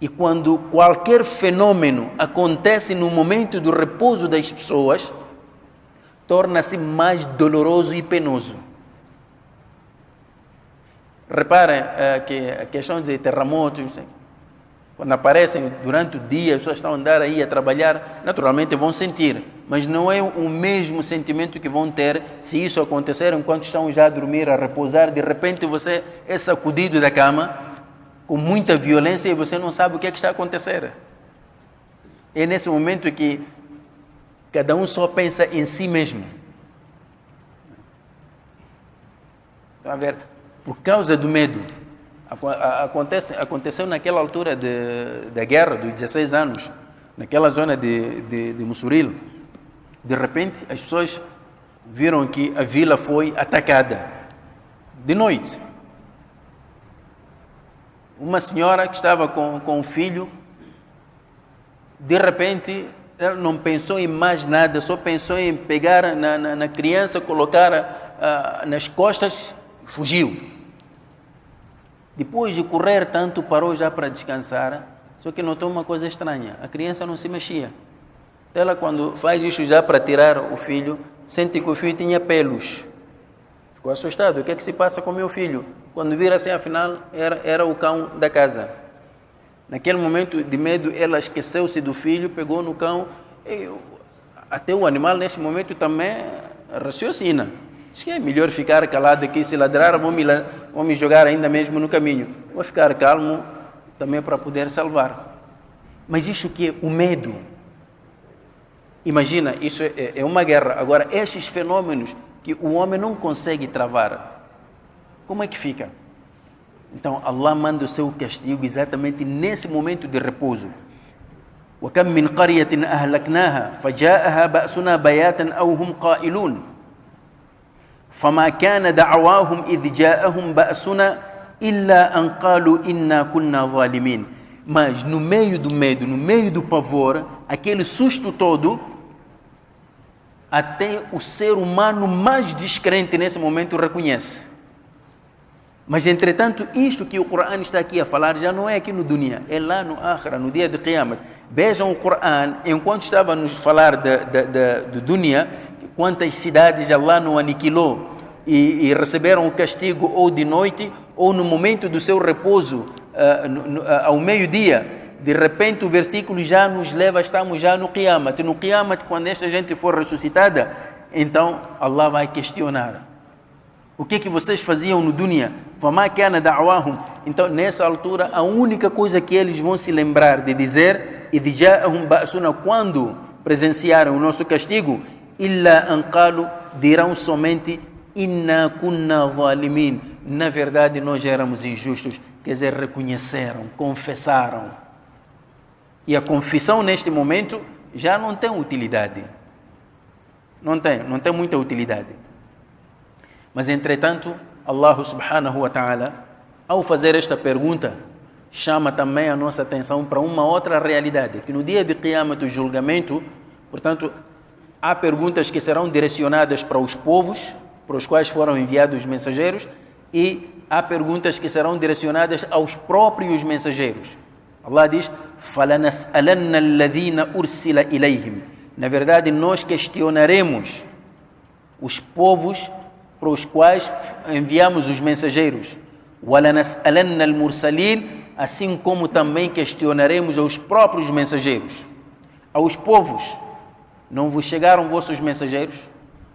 E quando qualquer fenômeno acontece no momento do repouso das pessoas, torna-se mais doloroso e penoso. Reparem que a questão de terremotos, quando aparecem durante o dia, as pessoas estão a andar aí a trabalhar, naturalmente vão sentir, mas não é o mesmo sentimento que vão ter se isso acontecer enquanto estão já a dormir, a repousar. De repente você é sacudido da cama com muita violência e você não sabe o que é que está a acontecer. É nesse momento que cada um só pensa em si mesmo. Então, a ver, por causa do medo, aconteceu naquela altura da guerra, dos 16 anos, naquela zona de Mossoril. De repente, as pessoas viram que a vila foi atacada, de noite. Uma senhora que estava com um filho De repente, ela não pensou em mais nada, só pensou em pegar na criança, colocar nas costas, fugiu. Depois de correr tanto, parou já para descansar, só que notou uma coisa estranha, a criança não se mexia. Então ela, quando faz isso já para tirar o filho, sente que o filho tinha pelos. Ficou assustado, o que é que se passa com meu filho? Quando vira assim, afinal, era o cão da casa. Naquele momento de medo, ela esqueceu-se do filho, pegou no cão. Até o animal, neste momento, também raciocina. Diz que é melhor ficar calado aqui, se ladrar, vão me jogar ainda mesmo no caminho. Vou ficar calmo também para poder salvar. Mas isso que é o medo. Imagina, isso é uma guerra. Agora, estes fenômenos que o homem não consegue travar, como é que fica? Então, Allah manda o seu castigo exatamente nesse momento de repouso. وَكَمْ مِنْ قَرْيَةٍ أَهْلَكْنَاهَا فَجَاءَهَا بَأْسُنَا بَيَاتًا أَوْ هُمْ قَائِلُونَ فَمَا كَانَ دَعْوَاهُمْ إِذْ جَاءَهُمْ بَأْسُنَا إِلَّا أَنْ قَالُوا إِنَّا كُنَّا ظَالِمِينَ. Mas no meio do medo, no meio do pavor, aquele susto todo, até o ser humano mais descrente nesse momento reconhece. Mas, entretanto, isto que o Corão está aqui a falar já não é aqui no dunya, é lá no Akhira, no dia de Qiyamah. Vejam o Corão, enquanto estava a nos falar do dunya, quantas cidades Allah não aniquilou e receberam o castigo ou de noite ou no momento do seu repouso, ao meio-dia. De repente o versículo já nos leva, estamos já no Qiyamah. No Qiyamah, quando esta gente for ressuscitada, então Allah vai questionar. O que vocês faziam no dunya? فَمَا كَانَ دَعْوَاهُمْ. Então, nessa altura, a única coisa que eles vão se lembrar de dizer, إِذْ جَاءَهُمْ بَأْسُنَا, quando presenciaram o nosso castigo, إِلَّا أَنْ قَالُوا, dirão somente, إِنَّا كُنَّا ظَالِمِينَ. Na verdade, nós éramos injustos. Quer dizer, reconheceram, confessaram. E a confissão, neste momento, já não tem utilidade. Não tem muita utilidade. Mas, entretanto, Allah subhanahu wa ta'ala, ao fazer esta pergunta, chama também a nossa atenção para uma outra realidade, que no dia de Qiyamah, do julgamento, portanto, há perguntas que serão direcionadas para os povos, para os quais foram enviados os mensageiros, e há perguntas que serão direcionadas aos próprios mensageiros. Allah diz, فَلَنَسْأَلَنَّ الَّذِينَ أُرْسِلَ إِلَيْهِمْ. Na verdade, nós questionaremos os povos para os quais enviamos os mensageiros. وَلَنَسْأَلَنَّ الْمُرْسَلِينَ. Assim como também questionaremos aos próprios mensageiros. Aos povos, não vos chegaram vossos mensageiros?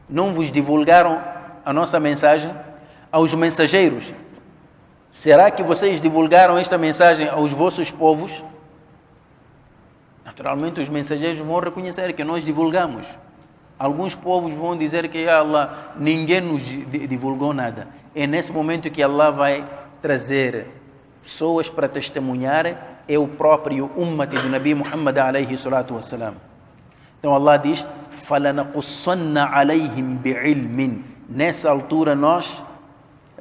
Não vos divulgaram a nossa mensagem? Aos mensageiros, será que vocês divulgaram esta mensagem aos vossos povos? Naturalmente, os mensageiros vão reconhecer que nós divulgamos. Alguns povos vão dizer que Allah, ninguém nos divulgou nada. É nesse momento que Allah vai trazer pessoas para testemunhar, é o próprio ummati do Nabi Muhammad alayhi salatu wassalam. Então Allah diz, فَلَنَقُصَّنَّ عَلَيْهِمْ بِعِلْمٍ. Nessa altura nós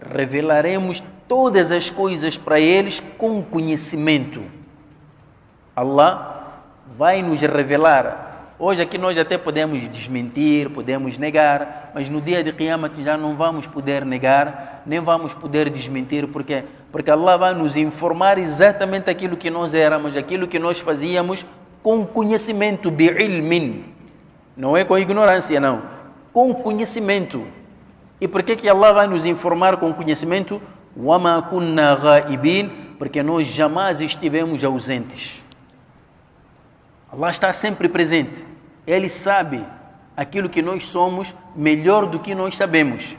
revelaremos todas as coisas para eles com conhecimento. Allah vai nos revelar. Hoje aqui nós até podemos desmentir, podemos negar, mas no dia de Qiyamah já não vamos poder negar, nem vamos poder desmentir, porque Allah vai nos informar exatamente aquilo que nós éramos, aquilo que nós fazíamos com conhecimento, bi'ilmin. Não é com ignorância, não. Com conhecimento. E por que Allah vai nos informar com conhecimento? وَمَا كُنَّا غَائِبِينَ. Porque nós jamais estivemos ausentes. Allah está sempre presente. Ele sabe aquilo que nós somos melhor do que nós sabemos.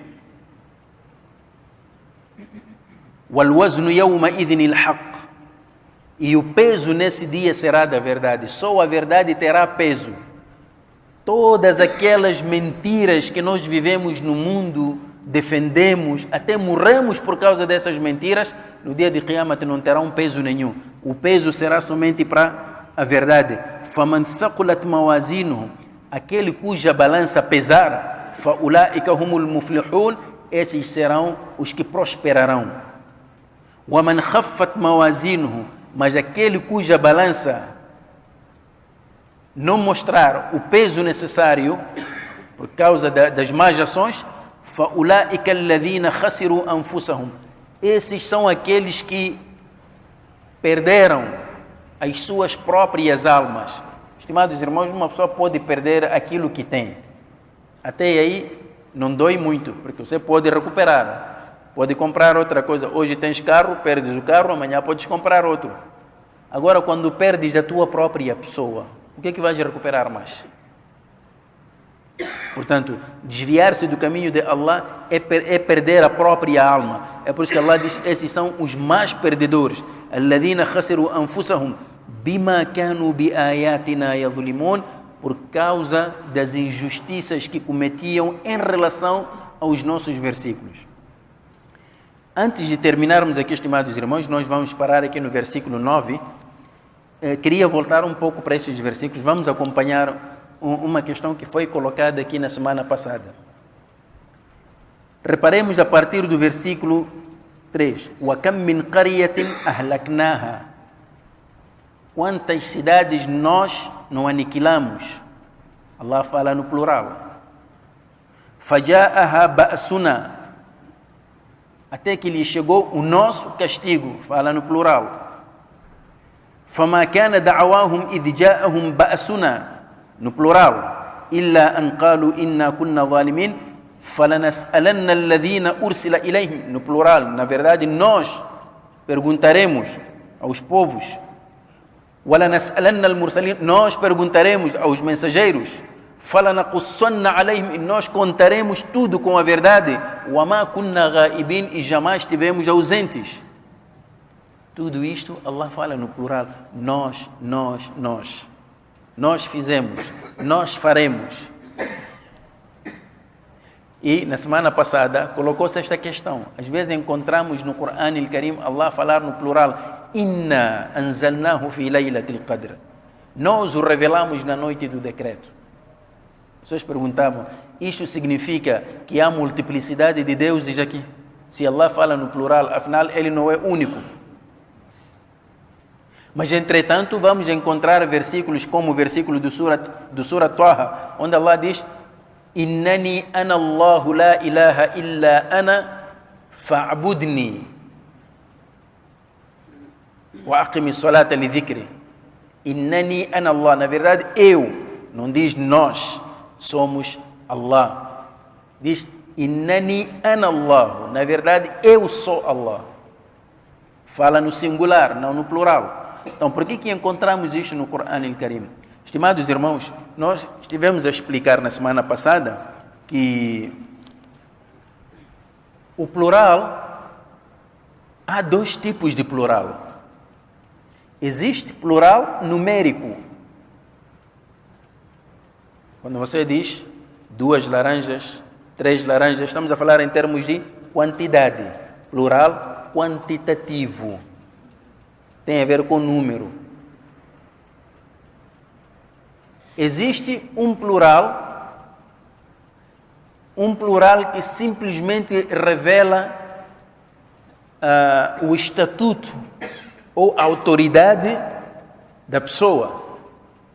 وَالْوَزْنُ يَوْمَئِذٍ الْحَقِّ. E o peso nesse dia será da verdade. Só a verdade terá peso. Todas aquelas mentiras que nós vivemos no mundo, defendemos, até morremos por causa dessas mentiras, no dia de Qiyamah não terá um peso nenhum. O peso será somente para a verdade. فَمَنْ ثَقُلَتْ مَوَازِينُهُ. Aquele cuja balança pesar, فَأُولَٰئِكَ هُمُ الْمُفْلِحُونَ. Esses serão os que prosperarão. وَمَنْ خَفَّتْ مَوَازِينُهُ. Mas aquele cuja balança não mostrar o peso necessário por causa das más ações, فَأُولَٰئِكَ الَّذِينَ خَسِرُوا أَنفُسَهُمْ. Esses são aqueles que perderam as suas próprias almas. Estimados irmãos, uma pessoa pode perder aquilo que tem. Até aí não dói muito, porque você pode recuperar. Pode comprar outra coisa. Hoje tens carro, perdes o carro, amanhã podes comprar outro. Agora, quando perdes a tua própria pessoa, o que é que vais recuperar mais? Portanto, desviar-se do caminho de Allah é perder a própria alma. É por isso que Allah diz, esses são os mais perdedores. الَّذِينَ خَسِرُوا أَنفُسَهُمْ بِمَا كَانُوا بِآيَاتِنَا يَظْلِمُونَ, por causa das injustiças que cometiam em relação aos nossos versículos. Antes de terminarmos aqui, estimados irmãos, nós vamos parar aqui no versículo 9. Queria voltar um pouco para esses versículos. Vamos acompanhar uma questão que foi colocada aqui na semana passada. Reparemos a partir do versículo 3. وَكَمْ مِنْ قَرْيَةٍ أَهْلَكْنَاهَا. Quantas cidades nós não aniquilamos? Allah fala no plural. فَجَاءَهَا بَأْسُنَا. Até que lhe chegou o nosso castigo, fala no plural. فَمَا كَانَ دَعْوَاهُمْ إِذْ جَاءَهُمْ بَأْسُنَا, no plural. إِلَّا أَنْ قَالُوا إِنَّا كُنَّا ظَالِمِينَ فَلَنَسْأَلَنَّ الَّذِينَ أُرْسِلَ إِلَيْهِمْ, no plural. Na verdade, nós perguntaremos aos povos. وَلَنَسْأَلَنَّ الْمُرْسَلِينَ, nós perguntaremos aos mensageiros. فَلَنَقُصَّنَّ عَلَيْهِمْ, e nós contaremos tudo com a verdade. وَمَا كُنَّا غَائِبِينَ, e jamais estivemos ausentes. Tudo isto Allah fala no plural. Nós. Nós fizemos, nós faremos. E na semana passada colocou-se esta questão. Às vezes encontramos no Corão Al-Karim Allah falar no plural. Inna anzalnahu fi laylatil qadr. Nós o revelamos na noite do decreto. As pessoas perguntavam, isto significa que há multiplicidade de deuses aqui? Se Allah fala no plural, afinal ele não é único. Mas, entretanto, vamos encontrar versículos como o versículo do Surah Taha, onde Allah diz: Innani ana Allahu la ilaha illa ana fa'budni wa aqimi salata li dhikri. Innani ana Allah. Na verdade, eu, não diz nós somos Allah. Diz Innani ana Allah. Na verdade, eu sou Allah. Fala no singular, não no plural. Então, por que encontramos isto no Corão Al-Karim? Estimados irmãos, nós estivemos a explicar na semana passada que o plural, há dois tipos de plural. Existe plural numérico. Quando você diz 2 laranjas, 3 laranjas, estamos a falar em termos de quantidade. Plural quantitativo. Tem a ver com número. Existe um plural que simplesmente revela o estatuto ou a autoridade da pessoa.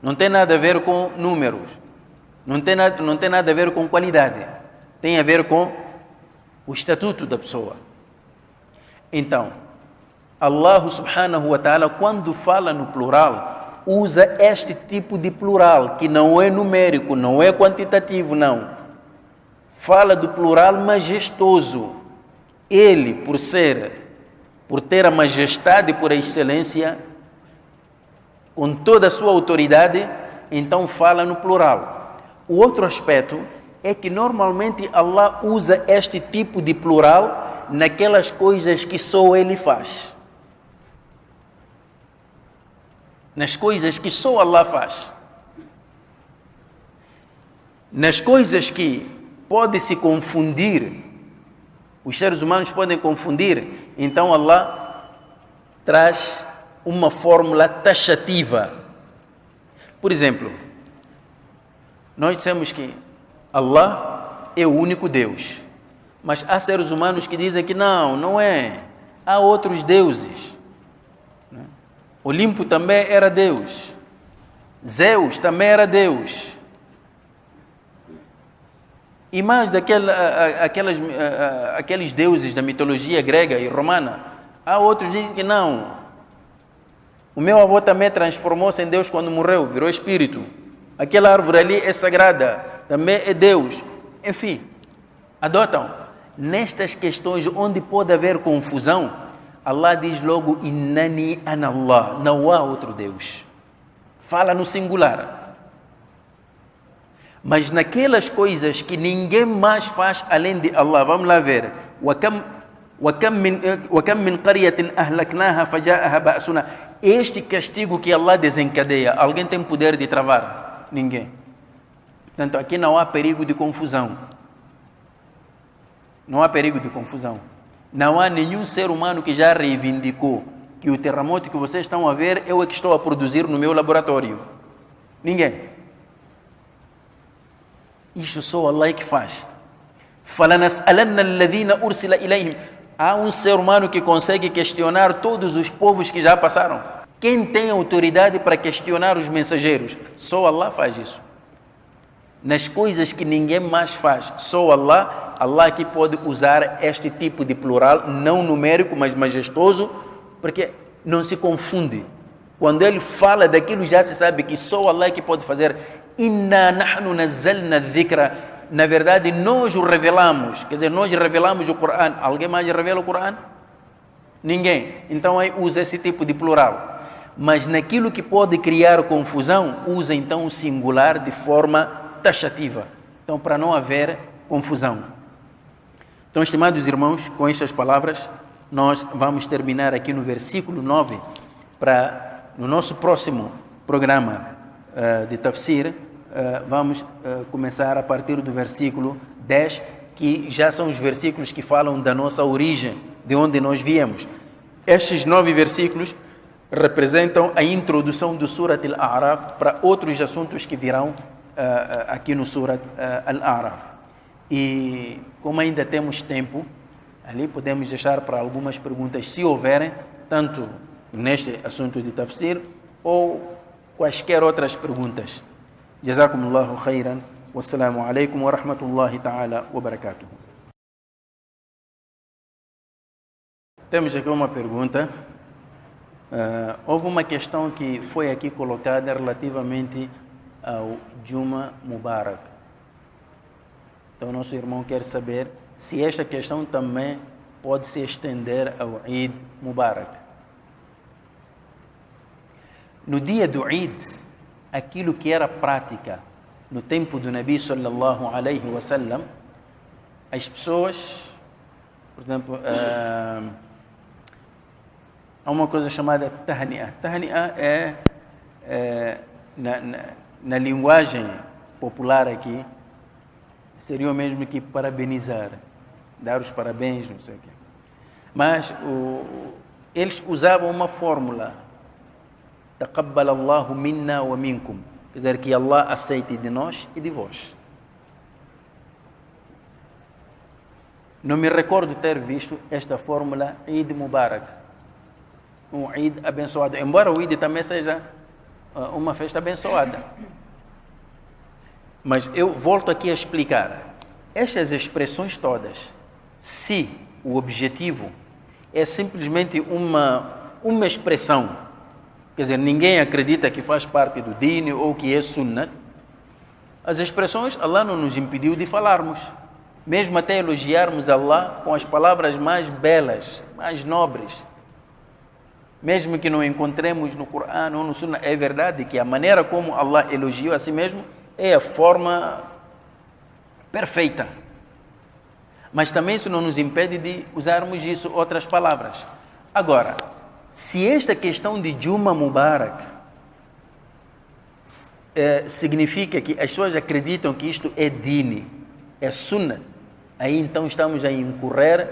Não tem nada a ver com números. Não tem nada a ver com qualidade. Tem a ver com o estatuto da pessoa. Então, Allah subhanahu wa ta'ala, quando fala no plural, usa este tipo de plural, que não é numérico, não é quantitativo, não. Fala do plural majestoso. Ele, por ter a majestade, por a excelência, com toda a sua autoridade, então fala no plural. O outro aspecto é que normalmente Allah usa este tipo de plural naquelas coisas que só Ele faz. Nas coisas que só Allah faz. Nas coisas que pode se confundir, os seres humanos podem confundir, então Allah traz uma fórmula taxativa. Por exemplo, nós dissemos que Allah é o único Deus, mas há seres humanos que dizem que não é. Há outros deuses. Olimpo também era Deus. Zeus também era Deus. E mais aqueles deuses da mitologia grega e romana. Há outros que dizem que não. O meu avô também transformou-se em Deus quando morreu, virou espírito. Aquela árvore ali é sagrada, também é Deus. Enfim, adotam. Nestas questões onde pode haver confusão, Allah diz logo, Innani anallah, não há outro Deus. Fala no singular. Mas naquelas coisas que ninguém mais faz além de Allah, vamos lá ver. وَكَمْ مِنْ قَرْيَةٍ أَهْلَكْنَاهَا فَجَاءَهَا بَأْسُنَا. Este castigo que Allah desencadeia, alguém tem poder de travar? Ninguém. Portanto, aqui não há perigo de confusão. Não há perigo de confusão. Não há nenhum ser humano que já reivindicou que o terremoto que vocês estão a ver, eu é que estou a produzir no meu laboratório. Ninguém. Isso só Allah que faz. فَلَنَسْأَلَنَّ الَّذِينَ أُرْسِلَ إِلَيْهِمْ. Há um ser humano que consegue questionar todos os povos que já passaram. Quem tem autoridade para questionar os mensageiros? Só Allah faz isso. Nas coisas que ninguém mais faz, só Allah, Allah que pode usar este tipo de plural, não numérico, mas majestoso, porque não se confunde. Quando ele fala daquilo, já se sabe que só Allah que pode fazer. Inna nahnu nazzalna dhikra. Na verdade, nós o revelamos. Quer dizer, nós revelamos o Corão. Alguém mais revela o Corão? Ninguém. Então aí usa esse tipo de plural. Mas naquilo que pode criar confusão, usa então o singular de forma taxativa. Então, para não haver confusão. Então, estimados irmãos, com estas palavras, nós vamos terminar aqui no versículo 9, para no nosso próximo programa de tafsir, vamos começar a partir do versículo 10, que já são os versículos que falam da nossa origem, de onde nós viemos. Estes 9 versículos representam a introdução do Surat Al-A'raf para outros assuntos que virão aqui no Surat Al-A'raf. E como ainda temos tempo, ali podemos deixar para algumas perguntas, se houverem, tanto neste assunto de tafsir ou quaisquer outras perguntas. Jazakumullahu khairan. Wassalamu alaikum wa rahmatullahi ta'ala wa barakatuh. Temos aqui uma pergunta. Houve uma questão que foi aqui colocada relativamente ao Juma Mubarak. Então, nosso irmão quer saber se esta questão também pode se estender ao Eid Mubarak. No dia do Eid, aquilo que era prática no tempo do Nabi sallallahu alaihi wasallam, as pessoas, por exemplo, há uma coisa chamada tahni'ah. Tahni'ah na linguagem popular aqui, seria o mesmo que parabenizar, dar os parabéns, não sei o quê. Mas eles usavam uma fórmula, taqabbal Allahu minna wa minkum, quer dizer, que Allah aceite de nós e de vós. Não me recordo ter visto esta fórmula Eid Mubarak, um Eid abençoado, embora o Eid também seja uma festa abençoada. Mas eu volto aqui a explicar. Estas expressões todas, se o objetivo é simplesmente uma expressão, quer dizer, ninguém acredita que faz parte do Deen ou que é Sunnah, as expressões Allah não nos impediu de falarmos, mesmo até elogiarmos Allah com as palavras mais belas, mais nobres. Mesmo que não encontremos no Corão ou no Sunnah, é verdade que a maneira como Allah elogiou a si mesmo é a forma perfeita. Mas também isso não nos impede de usarmos isso, outras palavras. Agora, se esta questão de Juma Mubarak significa que as pessoas acreditam que isto é Deen, é Sunnah, aí então estamos a incorrer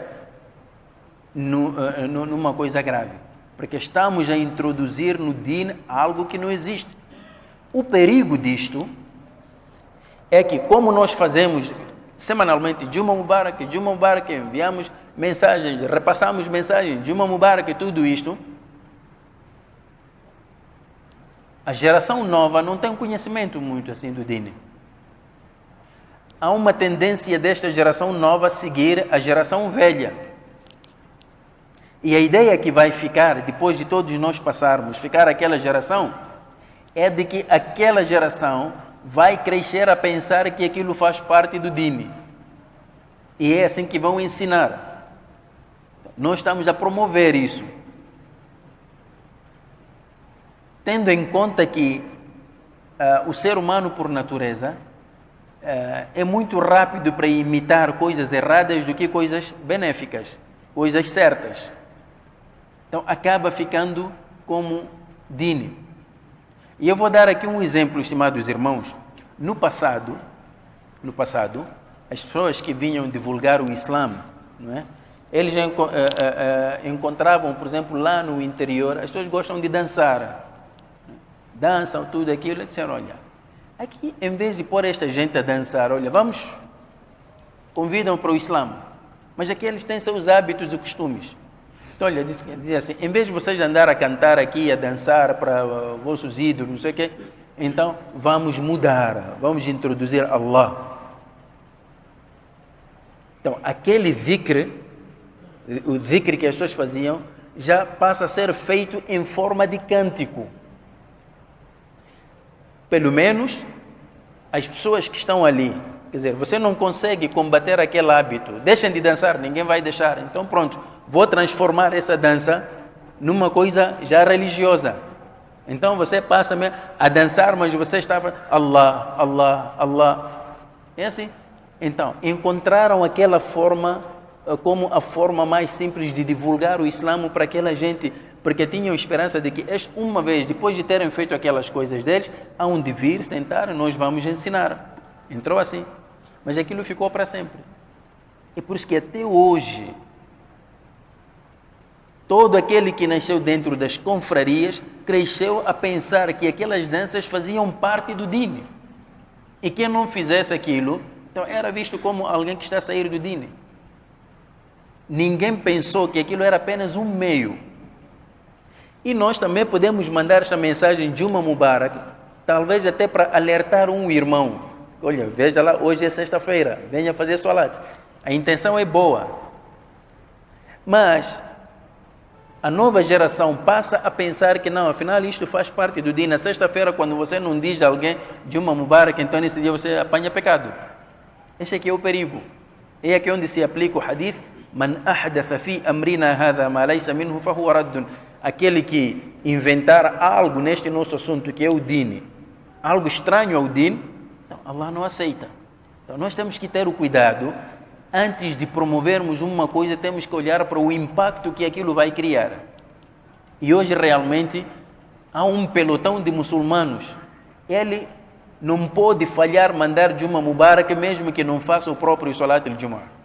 numa coisa grave. Porque estamos a introduzir no Deen algo que não existe. O perigo disto é que, como nós fazemos semanalmente Juma Mubarak, enviamos mensagens, repassamos mensagens, Juma Mubarak e tudo isto, A geração nova não tem conhecimento muito assim do Dini. Há uma tendência desta geração nova a seguir a geração velha. E a ideia que vai ficar, depois de todos nós passarmos, ficar aquela geração, é de que aquela geração vai crescer a pensar que aquilo faz parte do Dini. E é assim que vão ensinar. Nós estamos a promover isso. Tendo em conta que o ser humano, por natureza, é muito rápido para imitar coisas erradas do que coisas benéficas, coisas certas. Então, acaba ficando como Dini. E eu vou dar aqui um exemplo, estimados irmãos. No passado, as pessoas que vinham divulgar o Islã, não é? Eles encontravam, por exemplo, lá no interior, as pessoas gostam de dançar. Dançam tudo aquilo, e disseram, olha, aqui em vez de pôr esta gente a dançar, olha, convidam para o Islã, mas aqui eles têm seus hábitos e costumes. Então, olha, dizia assim, em vez de vocês andar a cantar aqui, a dançar para vossos ídolos, não sei o quê, então vamos mudar, vamos introduzir Allah. Então, aquele dhikr, o dhikr que as pessoas faziam, já passa a ser feito em forma de cântico. Pelo menos, as pessoas que estão ali, quer dizer, você não consegue combater aquele hábito, deixem de dançar, ninguém vai deixar, então pronto, vou transformar essa dança numa coisa já religiosa. Então você passa a dançar, mas você estava Allah, Allah, Allah. É assim. Então, encontraram aquela forma como a forma mais simples de divulgar o Islã para aquela gente, porque tinham esperança de que uma vez, depois de terem feito aquelas coisas deles, hão de vir, sentar e nós vamos ensinar. Entrou assim. Mas aquilo ficou para sempre. É por isso que até hoje, todo aquele que nasceu dentro das confrarias cresceu a pensar que aquelas danças faziam parte do Dini. E quem não fizesse aquilo, então era visto como alguém que está a sair do Dini. Ninguém pensou que aquilo era apenas um meio. E nós também podemos mandar esta mensagem de uma Mubarak, talvez até para alertar um irmão. Olha, veja lá, hoje é sexta-feira, venha fazer salat. A intenção é boa. Mas a nova geração passa a pensar que não, afinal isto faz parte do dia. Na sexta-feira, quando você não diz a alguém de uma Mubarak, então nesse dia você apanha pecado. Este aqui é o perigo. É aqui onde se aplica o hadith: Man ahdatha fi amrina hadha ma laysa minhu fahuwa raddun. Aquele que inventar algo neste nosso assunto, que é o Dini, algo estranho ao Dini, então Allah não aceita. Então nós temos que ter o cuidado, antes de promovermos uma coisa, temos que olhar para o impacto que aquilo vai criar. E hoje realmente há um pelotão de muçulmanos, ele não pode falhar mandar de uma Mubarak, mesmo que não faça o próprio Salat al-Jumu'ah.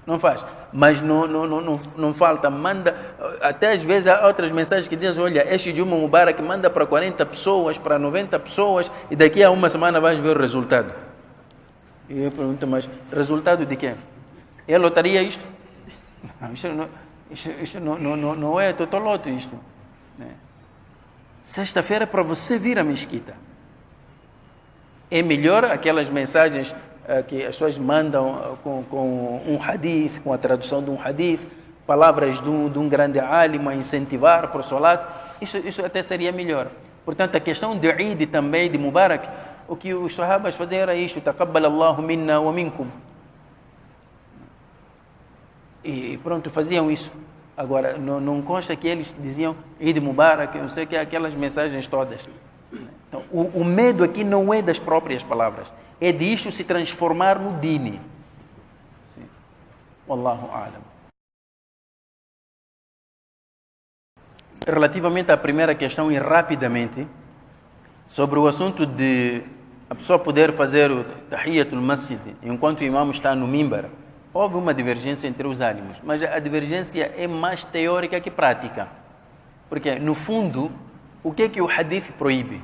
Não faz, mas não falta, manda, até às vezes há outras mensagens que dizem, olha, este de uma Mubarak manda para 40 pessoas, para 90 pessoas, e daqui a uma semana vais ver o resultado. E eu pergunto, mas resultado de quê? É lotaria isto? Isto não é totoloto isto. Sexta-feira é para você vir à mesquita. É melhor aquelas mensagens que as pessoas mandam com um hadith, com a tradução de um hadith, palavras de um grande alim a incentivar para o salat, isso até seria melhor. Portanto, a questão de Eid também, de Mubarak, o que os sahabas faziam era isto: taqabbal Allahu minna wa minkum. E pronto, faziam isso. Agora, não consta que eles diziam Eid Mubarak, não sei o que, aquelas mensagens todas. Então, o medo aqui não é das próprias palavras, é de isto se transformar no Dini. Sim. Wallahu a'lam. Relativamente à primeira questão, e rapidamente, sobre o assunto de a pessoa poder fazer o Tahiyatul Masjid enquanto o imam está no mimbar, houve uma divergência entre os ânimos, mas a divergência é mais teórica que prática. Porque, no fundo, o que é que o hadith proíbe?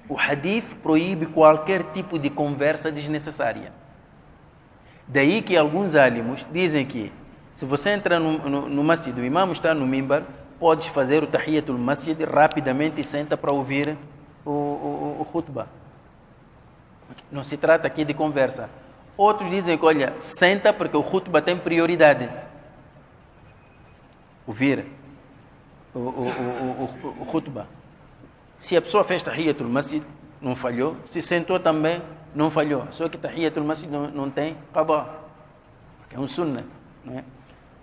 O hadith proíbe qualquer tipo de conversa desnecessária. Daí que alguns ânimos dizem que, se você entra no masjid, o imam está no mimbar, podes fazer o Tahiyatul Masjid rapidamente e senta para ouvir o khutbah. Não se trata aqui de conversa. Outros dizem que, olha, senta porque o khutbah tem prioridade. Ouvir o khutbah. Se a pessoa fez Tahiyatul Masjid, não falhou. Se sentou também, não falhou. Só que Tahiyatul Masjid não tem qadá. É um sunnah. Não é?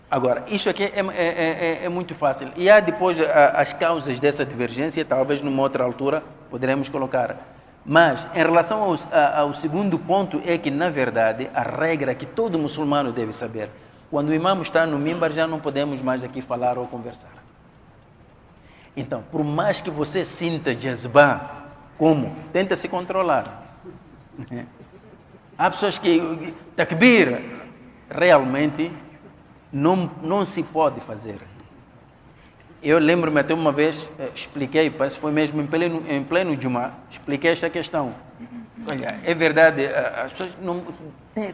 Agora, isso aqui é muito fácil. E há depois as causas dessa divergência, talvez numa outra altura poderemos colocar. Mas, em relação ao segundo ponto, é que, na verdade, a regra que todo muçulmano deve saber, quando o imam está no mimbar, já não podemos mais aqui falar ou conversar. Então, por mais que você sinta jazbah, como? Tenta se controlar. Há pessoas que, takbir, realmente não se pode fazer. Eu lembro-me até uma vez, expliquei, parece que foi mesmo em pleno Jumá, expliquei esta questão. Olha, é verdade, as pessoas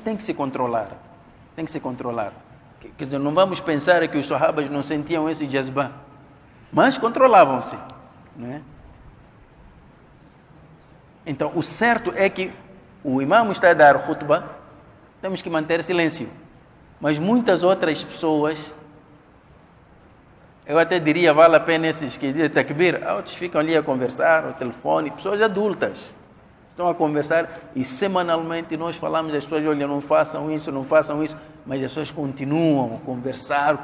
têm que se controlar. Tem que se controlar. Quer dizer, não vamos pensar que os sahabas não sentiam esse jazbah, mas controlavam-se. Né? Então, o certo é que o imam está a dar khutbah, temos que manter silêncio. Mas muitas outras pessoas, eu até diria, vale a pena esses que dizem takbir, outros ficam ali a conversar, ao telefone, pessoas adultas estão a conversar e semanalmente nós falamos às pessoas, olha, não façam isso, mas as pessoas continuam a conversar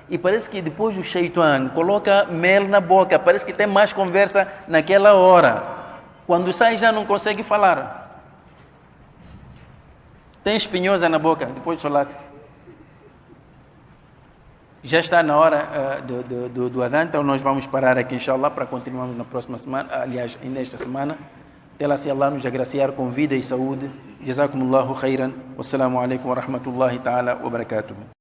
e parece que depois o shaitan coloca mel na boca, parece que tem mais conversa naquela hora. Quando sai já não consegue falar. Tem espinhosa na boca, depois do salat. Já está na hora do adhan, então nós vamos parar aqui, inshallah, para continuarmos na próxima semana, aliás, nesta semana. Até lá, se Allah nos agraciar com vida e saúde. Jazakumullahu khairan. Wassalamu alaikum wa rahmatullahi ta'ala wa barakatuh.